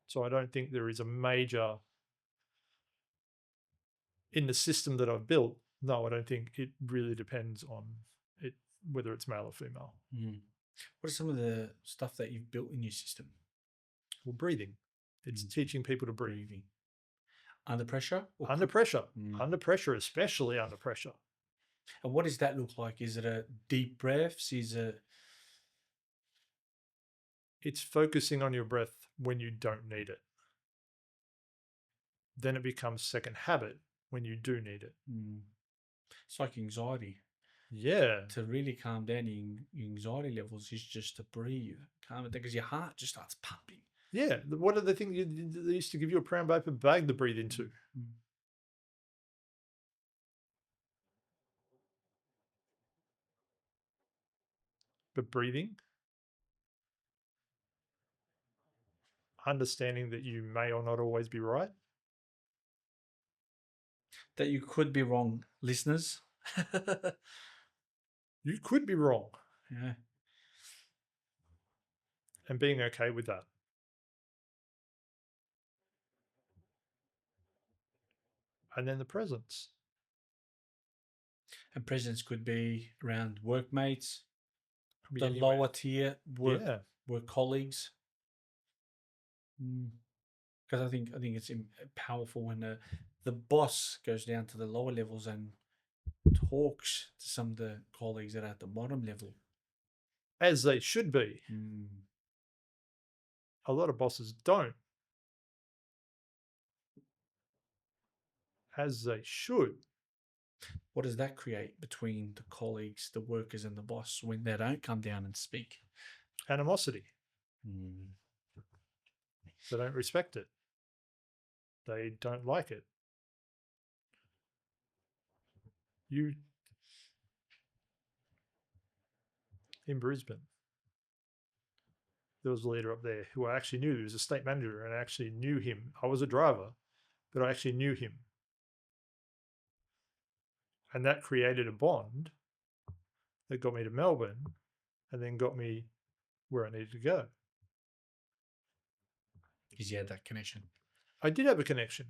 So I don't think there is a major in the system that I've built. No, I don't think it really depends on it whether it's male or female. What are some of the stuff that you've built in your system? Well, breathing. It's teaching people to breathe. Breathing. Under pressure? Under pressure. Under pressure, especially under pressure. And what does that look like? Is it a deep breaths? Is it? It's focusing on your breath when you don't need it. Then it becomes second habit when you do need it. It's like anxiety. Yeah. To really calm down your anxiety levels is just to breathe. Calm it down because your heart just starts pumping. Yeah. What are the things they used to give you a brown paper bag to breathe into? But breathing, understanding that you may or not always be right. That you could be wrong, listeners. You could be wrong. Yeah. And being okay with that. And then the presence. And presence could be around workmates, the anywhere. lower tier work colleagues. Because I think it's powerful when the boss goes down to the lower levels and talks to some of the colleagues that are at the bottom level. As they should be. A lot of bosses don't. As they should. What does that create between the colleagues, the workers, and the boss when they don't come down and speak? Animosity. They don't respect it. They don't like it. In Brisbane, there was a leader up there who I actually knew. He was a state manager, and I actually knew him. I was a driver, but I actually knew him. And that created a bond that got me to Melbourne and then got me where I needed to go. Because you had that connection. I did have a connection,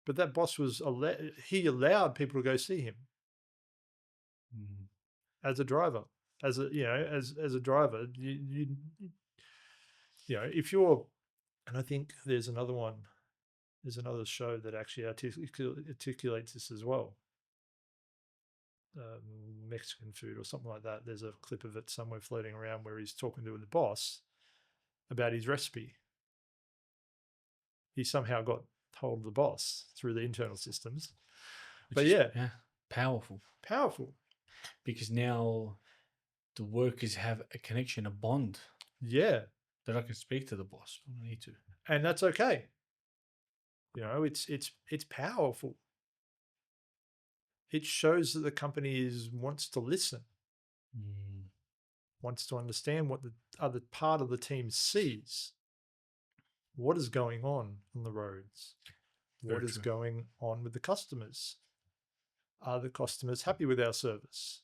but that boss he allowed people to go see him as a driver. As a driver, you if you're, and I think there's another one, there's another show that actually articulates this as well. Mexican food or something like that. There's a clip of it somewhere floating around where he's talking to the boss about his recipe. He somehow got hold of the boss through the internal systems. Powerful. Because now the workers have a connection, a bond. Yeah. That I can speak to the boss when I need to. And that's okay. It's powerful. It shows that the company wants to listen, wants to understand what the other part of the team sees. What is going on the roads? What is going on with the customers? Are the customers happy with our service?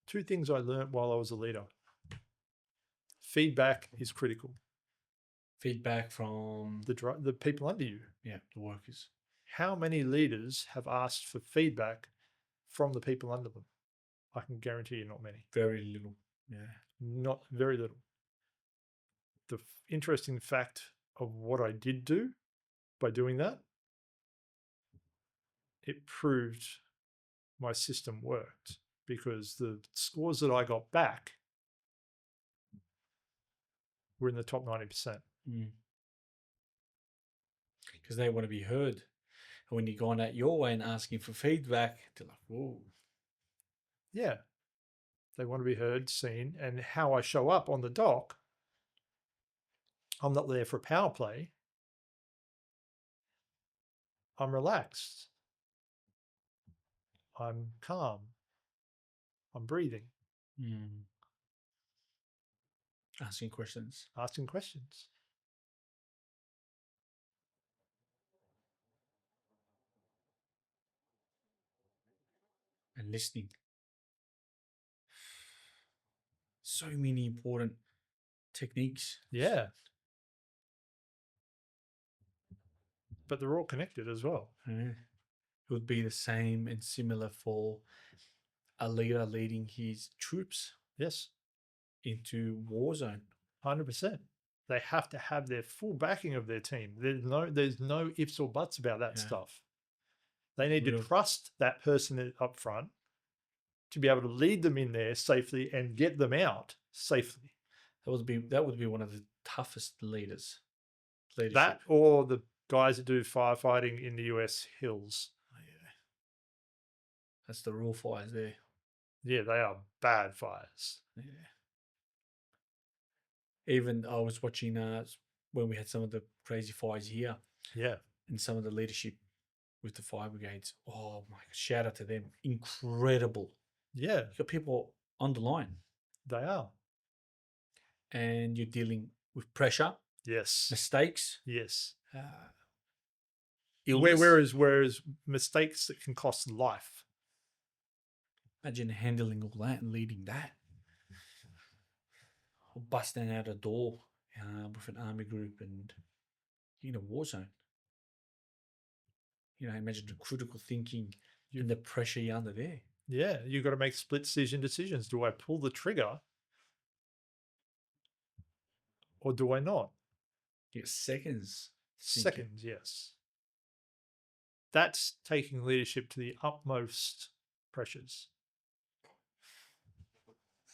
2 things I learned while I was a leader. Feedback is critical. Feedback from the people under you. Yeah, the workers. How many leaders have asked for feedback from the people under them? I can guarantee you not many. Very little. Yeah. Not very little. The interesting fact of what I did do by doing that, it proved my system worked. because the scores that I got back were in the top 90%. Because they want to be heard. And when you're going out your way and asking for feedback, they're like, whoa. Yeah. They want to be heard, seen, and how I show up on the dock. I'm not there for power play. I'm relaxed. I'm calm. I'm breathing. Asking questions. Asking questions. And listening. So many important techniques. Yeah. But they're all connected as well. It would be the same and similar for a leader leading his troops. Yes. Into war zone. 100%. They have to have their full backing of their team. There's no ifs or buts about that stuff. They need to trust that person up front to be able to lead them in there safely and get them out safely. That would be one of the toughest leaders. Leadership. That or the guys that do firefighting in the US hills. Oh, yeah. That's the real fires there. Yeah, they are bad fires. Yeah. Even I was watching when we had some of the crazy fires here. Yeah. And some of the leadership with the fire brigades. Oh my, shout out to them. Incredible. Yeah. You got people on the line. They are. And you're dealing with pressure. Yes. Mistakes. Yes. Illness. Whereas mistakes that can cost life. Imagine handling all that and leading that. Or busting out a door with an army group and in a war zone. Imagine the critical thinking and the pressure you're under there. Yeah, you've got to make split decisions. Do I pull the trigger or do I not? You get seconds. Seconds, yes. That's taking leadership to the utmost pressures.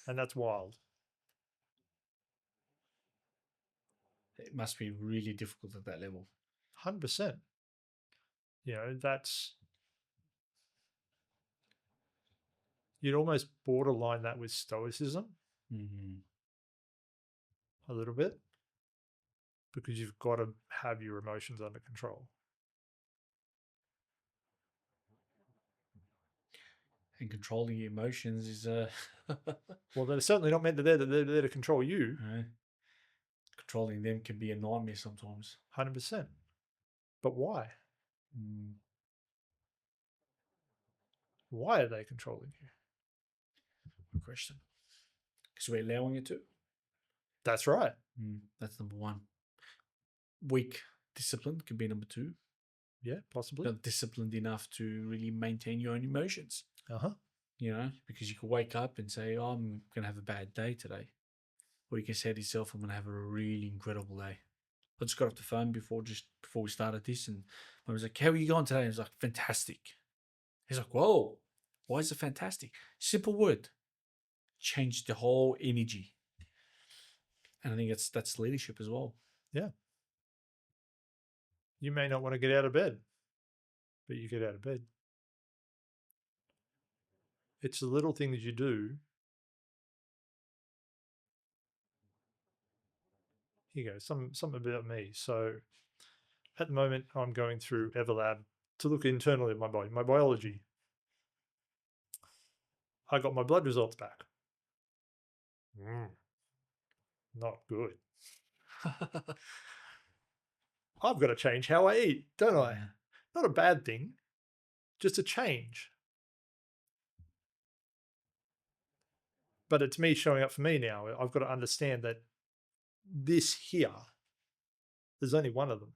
And that's wild. It must be really difficult at that level. 100%. That's... You'd almost borderline that with stoicism. A little bit. Because you've got to have your emotions under control. And controlling your emotions is well, they're certainly not meant to. They're there to control you. Controlling them can be a nightmare sometimes. 100%. But why? Why are they controlling you? Good question. Because we're allowing it to. That's right. That's number one. Weak discipline could be number two. Yeah, possibly. Not disciplined enough to really maintain your own emotions. Because you could wake up and say, oh, I'm going to have a bad day today. Or you can say to yourself, I'm going to have a really incredible day. I just got off the phone before we started this, and I was like, how are you going today? I was like, fantastic. He's like, whoa, why is it fantastic? Simple word. Changed the whole energy. And I think that's leadership as well. Yeah. You may not want to get out of bed, but you get out of bed. It's the little thing that you do. Here you go, something about me. So at the moment, I'm going through Everlab to look internally at my body, my biology. I got my blood results back. Not good. I've got to change how I eat, don't I? Not a bad thing, just a change. But it's me showing up for me now. I've got to understand that this here, there's only one of them.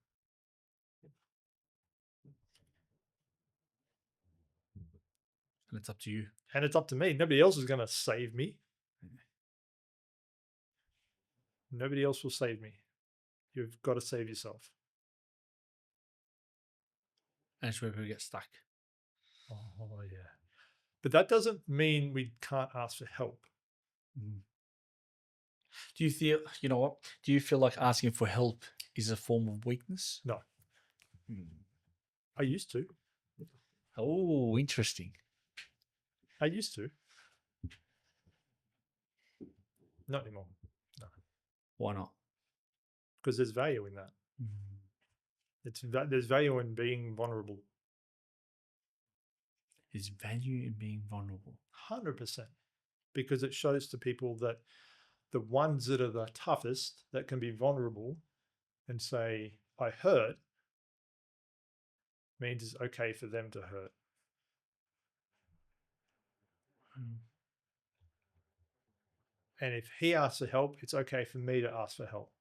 And it's up to you. And it's up to me. Nobody else is going to save me. Nobody else will save me. You've got to save yourself. And that's where people get stuck. Oh, yeah. But that doesn't mean we can't ask for help. Do you feel, you know what? Do you feel like asking for help is a form of weakness? No. I used to. Oh, interesting. I used to. Not anymore. No. Why not? Because there's value in that. There's value in being vulnerable. There's value in being vulnerable. 100%. Because it shows to people that the ones that are the toughest that can be vulnerable and say, I hurt, means it's okay for them to hurt. And if he asks for help, it's okay for me to ask for help.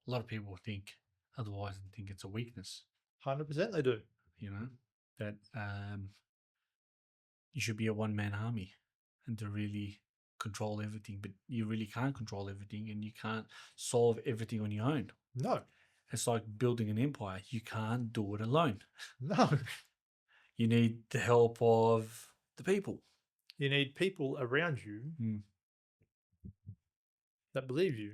A lot of people think otherwise and think it's a weakness. 100% they do. You know, that you should be a one-man army and to really control everything, but you really can't control everything and you can't solve everything on your own. No. It's like building an empire. You can't do it alone. No. You need the help of the people. You need people around you that believe you,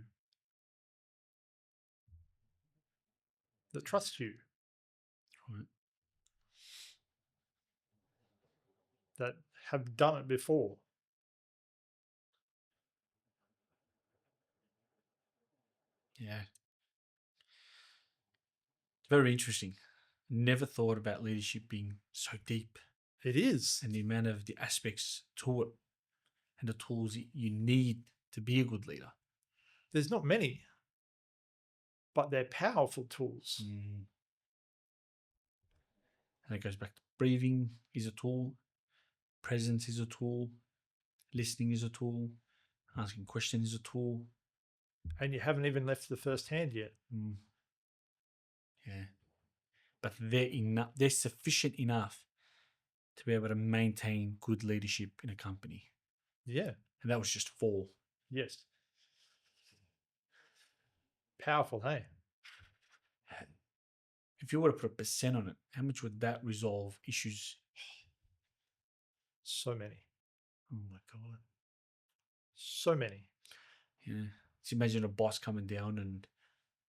that trust you, Right. that have done it before. Yeah. It's very interesting. Never thought about leadership being so deep. It is. And the amount of the aspects to it and the tools you need to be a good leader. There's not many, but they're powerful tools. And it goes back to breathing is a tool, presence is a tool, listening is a tool, asking questions is a tool. And you haven't even left the first hand yet. Yeah. But they're sufficient enough to be able to maintain good leadership in a company. Yeah. And that was just 4. Yes. Powerful, hey? If you were to put a percent on it, how much would that resolve issues? So many. Oh my God. So many. Yeah. So imagine a boss coming down and,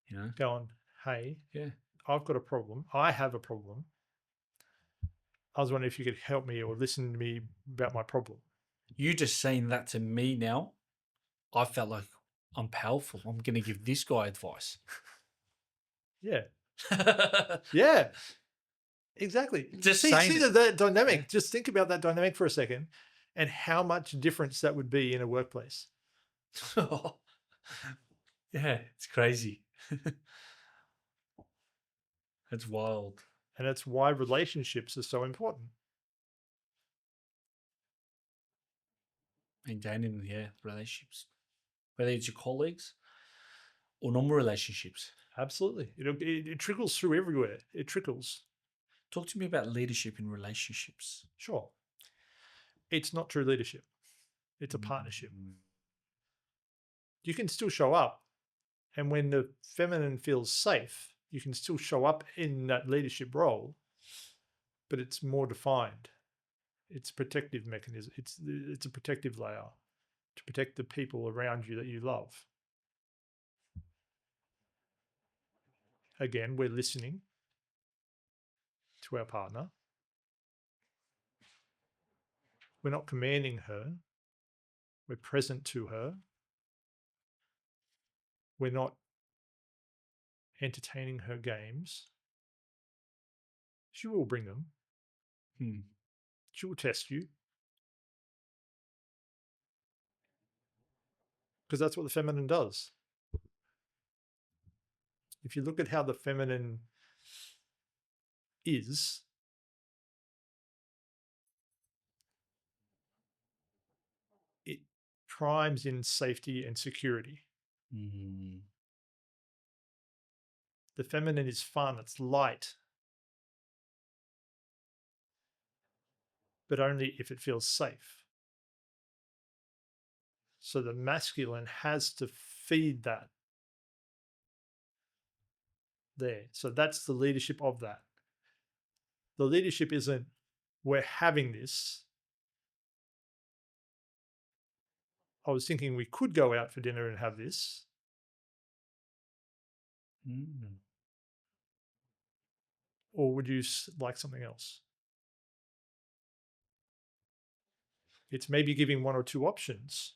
you know, going, hey, yeah, I've got a problem. I have a problem. I was wondering if you could help me or listen to me about my problem. You just saying that to me now, I felt like I'm powerful. I'm going to give this guy advice. Yeah. Yeah. Exactly. Just see saying that dynamic. Yeah. Just think about that dynamic for a second and how much difference that would be in a workplace. Yeah, it's crazy. That's wild. And that's why relationships are so important. Maintaining, relationships. Whether it's your colleagues or normal relationships. Absolutely. It trickles through everywhere. It trickles. Talk to me about leadership in relationships. Sure. It's not true leadership. It's a partnership. You can still show up. And when the feminine feels safe, you can still show up in that leadership role, but it's more defined. It's a protective mechanism. It's a protective layer to protect the people around you that you love. Again, we're listening to our partner. We're not commanding her. We're present to her. We're not entertaining her games. She will bring them. She will test you. Because that's what the feminine does. If you look at how the feminine is, it primes in safety and security. The feminine is fun, it's light, but only if it feels safe. So the masculine has to feed that. there. So that's the leadership of that. The leadership isn't, we're having this. I was thinking we could go out for dinner and have this. Mm. Or would you like something else? It's maybe giving one or two options.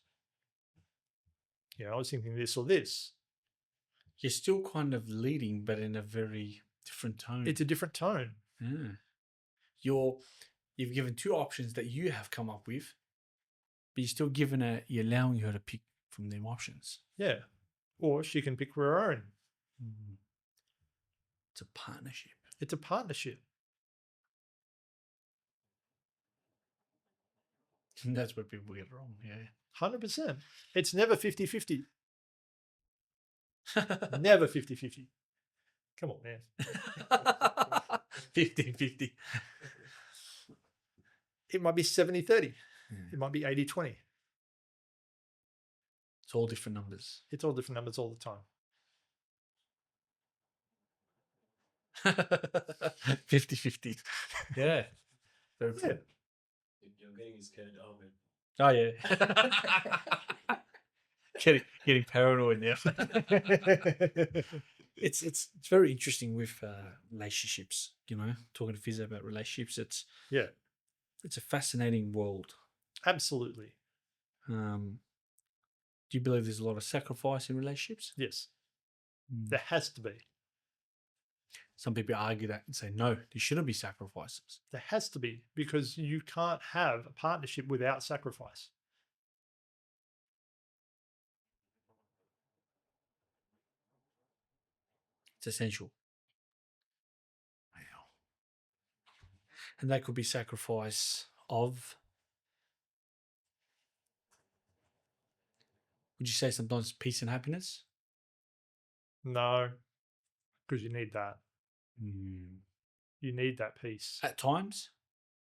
I was thinking this or this. You're still kind of leading, but in a very different tone. It's a different tone. Yeah. You've given two options that you have come up with, but you're still you're allowing her to pick from them options. Yeah. Or she can pick her own. Mm. It's a partnership. It's a partnership. That's where people get it wrong. Yeah. 100%. It's never 50-50. Never 50-50. Come on, man. 50-50. It might be 70-30. It might be 80-20. It's all different numbers. It's all different numbers all the time. 50-50. Yeah. Very Yeah. cool. You're getting scared of it. Oh, yeah. getting paranoid now. It's very interesting with relationships, talking to Fizz about relationships. It's a fascinating world. Absolutely. Do you believe there's a lot of sacrifice in relationships? Yes. There has to be. Some people argue that and say, no, there shouldn't be sacrifices. There has to be, because you can't have a partnership without sacrifice. It's essential. Wow. And that could be sacrifice of, would you say sometimes peace and happiness? No, because you need that. Mm. You need that peace. At times?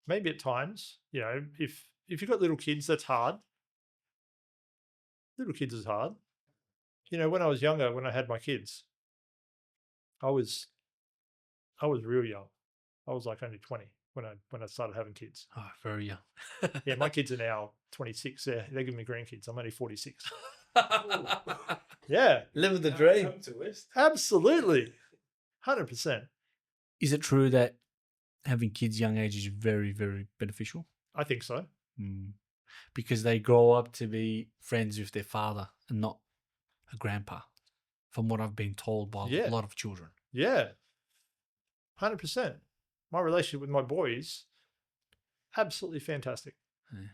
Maybe at times, if you've got little kids, that's hard. Little kids is hard. When I was younger, when I had my kids, I was real young. I was like only 20 when I started having kids. Oh, very young. Yeah, my kids are now 26. They're giving me grandkids. I'm only 46. Yeah. Living the dream. Come to West. Absolutely. 100%. Is it true that having kids young age is very, very beneficial? I think so. Because they grow up to be friends with their father and not a grandpa, from what I've been told by a lot of children. Yeah. 100%. My relationship with my boys, absolutely fantastic. Yeah.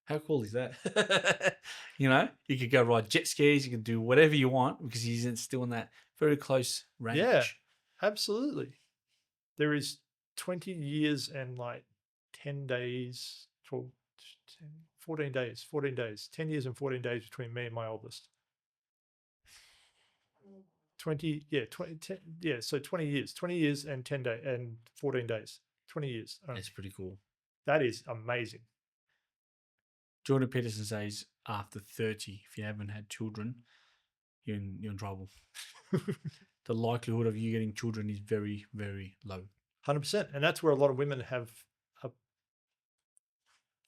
How cool is that? You could go ride jet skis, you can do whatever you want because he's still in that very close range. Yeah, absolutely. There is 20 years and like 10 days, 12, 14 days, 10 years and 14 days between me and my oldest. 20 years and 10 days and 14 days, 20 years. That's pretty cool. That is amazing. Jordan Peterson says after 30, if you haven't had children, you're in trouble. The likelihood of you getting children is very, very low. 100%. And that's where a lot of women have,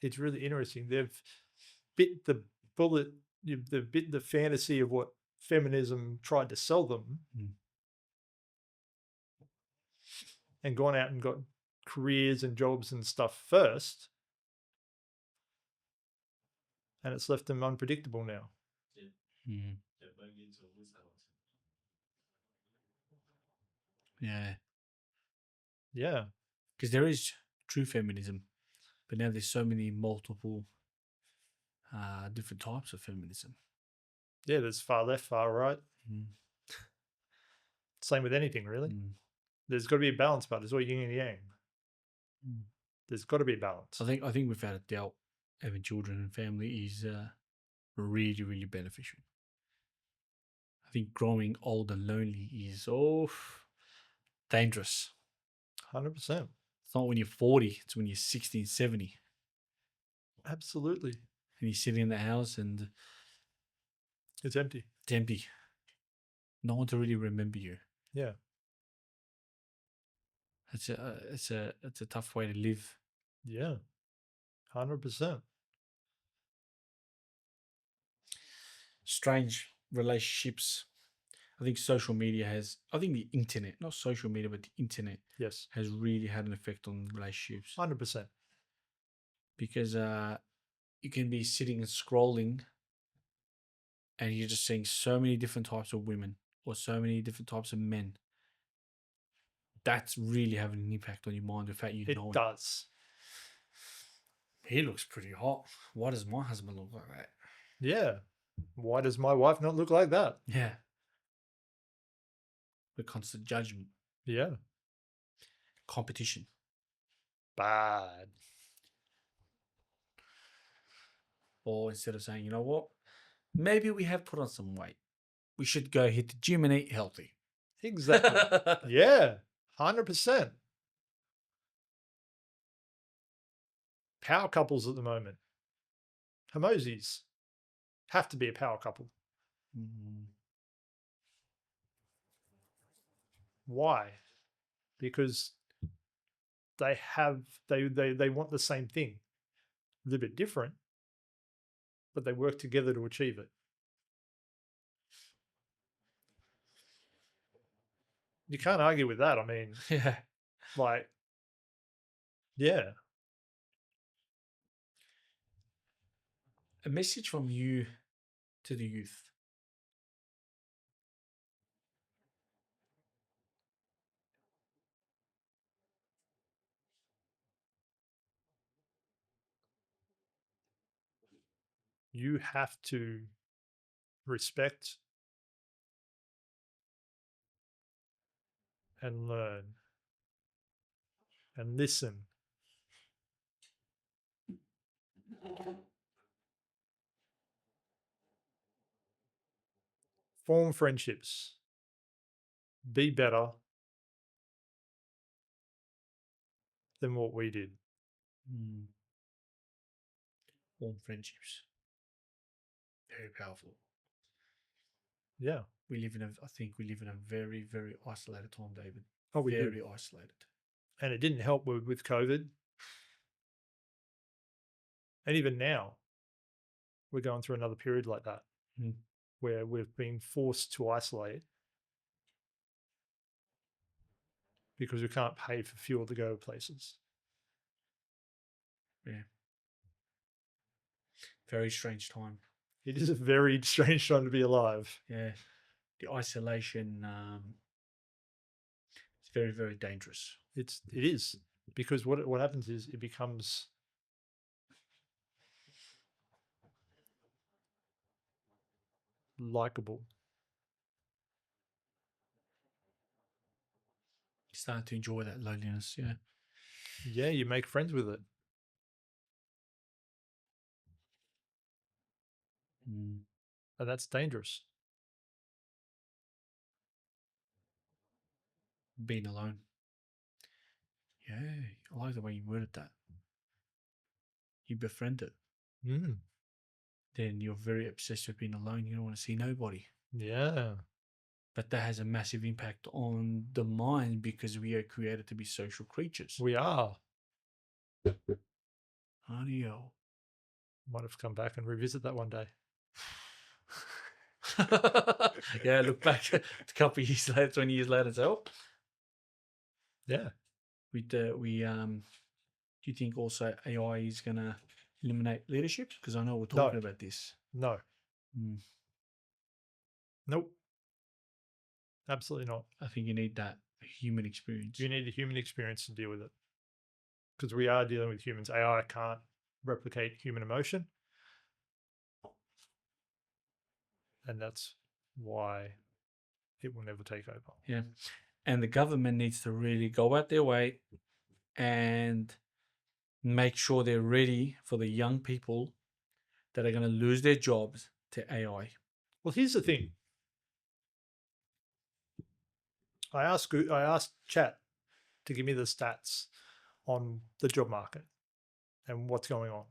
it's really interesting. They've bit the bullet, they've bit the fantasy of what feminism tried to sell them and gone out and got careers and jobs and stuff first. And it's left them unpredictable now. Yeah. Yeah. Because there is true feminism, but now there's so many multiple different types of feminism. Yeah, there's far left, far right. Same with anything, really. There's got to be a balance, but there's all yin and yang. There's got to be a balance. I think without a doubt, having children and family is really, really beneficial. I think growing old and lonely is dangerous. 100%. It's not when you're 40, it's when you're 60 and 70. Absolutely. And you're sitting in the house and it's empty. It's empty. No one to really remember you. Yeah. It's a tough way to live. Yeah, 100%. Strange relationships. I think social media has. I think the internet, not social media, but the internet, Yes, has really had an effect on relationships 100%. because you can be sitting and scrolling, and you're just seeing so many different types of women or so many different types of men. That's really having an impact on your mind. The fact you It know does. he looks pretty hot. Why does my husband look like that? Yeah. Why does my wife not look like that? Yeah. The constant judgment, Yeah. competition. Bad. Or instead of saying, you know what, maybe we have put on some weight, we should go hit the gym and eat healthy. Exactly. Yeah. 100%. Power couples at the moment. Emojis have to be a power couple. Mm. Why? Because they want the same thing. A little bit different, but they work together to achieve it. You can't argue with that. I mean, Yeah. like, yeah. A message from you to the youth. You have to respect and learn and listen. Form friendships. Be better than what we did. Mm. Warm friendships. Very powerful. Yeah. I think we live in a very, very isolated time, David. Oh, we very do. isolated. And it didn't help with COVID. And even now, we're going through another period like that where we've been forced to isolate because we can't pay for fuel to go places. Yeah. Very strange time. It is a very strange time to be alive. Yeah. The isolation, it's very, very dangerous. It is, because what happens is it becomes likable. You start to enjoy that loneliness. Yeah. Yeah, you make friends with it. Mm. And that's dangerous. Being alone. Yeah. I like the way you worded that. You befriend it. Mm. Then you're very obsessed with being alone. You don't want to see nobody. Yeah. But that has a massive impact on the mind because we are created to be social creatures. We are. Audio. Might have to come back and revisit that one day. Yeah, look back a couple of years later, 20 years later, so Yeah. do you think also AI is gonna eliminate leadership? Because I know we're talking about this. No. Mm. Nope. Absolutely not. I think you need that human experience. You need a human experience to deal with it. Because we are dealing with humans. AI can't replicate human emotion. And that's why it will never take over. Yeah. And the government needs to really go out their way and make sure they're ready for the young people that are going to lose their jobs to AI. Well, here's the thing. I asked Chat to give me the stats on the job market and what's going on.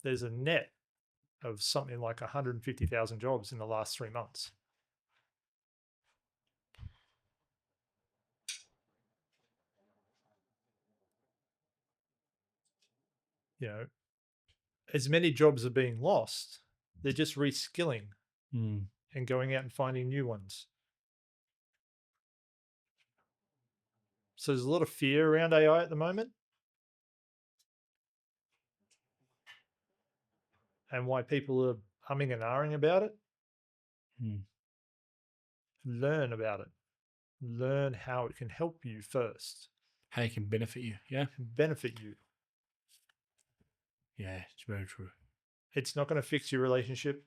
There's a net of something like 150,000 jobs in the last 3 months. as many jobs are being lost, they're just reskilling Mm. and going out and finding new ones. So there's a lot of fear around AI at the moment. And why people are humming and ahhing about it. Mm. Learn about it. Learn how it can help you first. How it can benefit you. Yeah. Benefit you. Yeah, it's very true. It's not going to fix your relationship.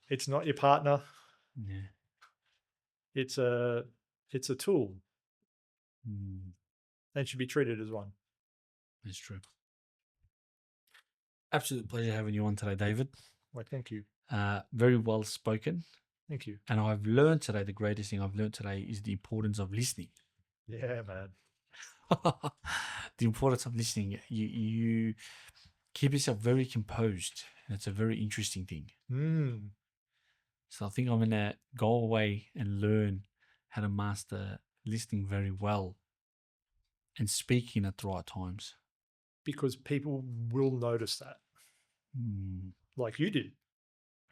It's not your partner. Yeah. It's a tool Mm. and should be treated as one. That's true. Absolute pleasure having you on today, David. Well, thank you. Very well spoken. Thank you. And I've learned today, the greatest thing I've learned today is the importance of listening. Yeah, man. The importance of listening. You keep yourself very composed. And it's a very interesting thing. Mm. So I think I'm going to go away and learn how to master listening very well and speaking at the right times. Because people will notice that. Like you did.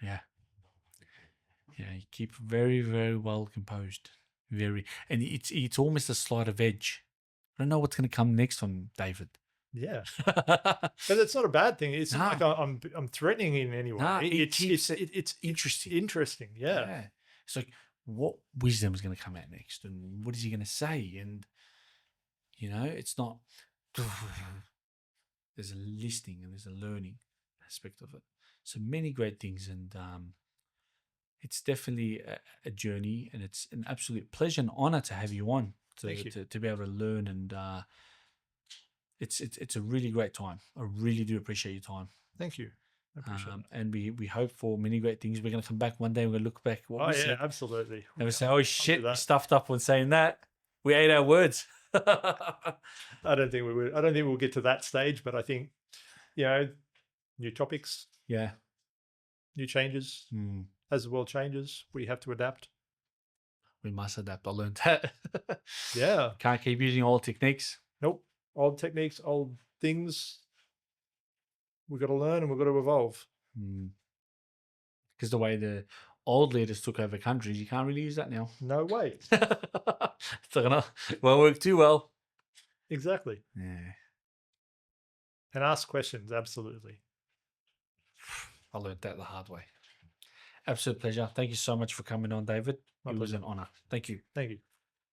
Yeah. Yeah, you keep very, very well composed. And it's almost a sleight of edge. I don't know what's going to come next from David. Yeah. But it's not a bad thing. It's not like I'm threatening in any way. No, it's interesting. Interesting. Yeah. It's like, what wisdom is going to come out next? And what is he going to say? And, it's not... There's a listening and there's a learning aspect of it. So many great things. And it's definitely a journey. And it's an absolute pleasure and honor to have you on to be able to learn. And it's a really great time. I really do appreciate your time. Thank you. I appreciate it. And we hope for many great things. We're going to come back one day. We're going to look back. Absolutely. And we say, oh shit, we stuffed up when saying that. We ate our words. I don't think we would. I don't think we'll get to that stage, but I think, new topics. Yeah. New changes. As the world changes, we have to adapt. We must adapt. I learned that. Yeah. Can't keep using old techniques. Nope. Old techniques, old things. We've got to learn and we've got to evolve. Because the way the old leaders took over countries, you can't really use that now. No way. It's not gonna work too well. Exactly. Yeah. And ask questions, absolutely. I learned that the hard way. Absolute pleasure. Thank you so much for coming on, David. It was an honor. Thank you. Thank you.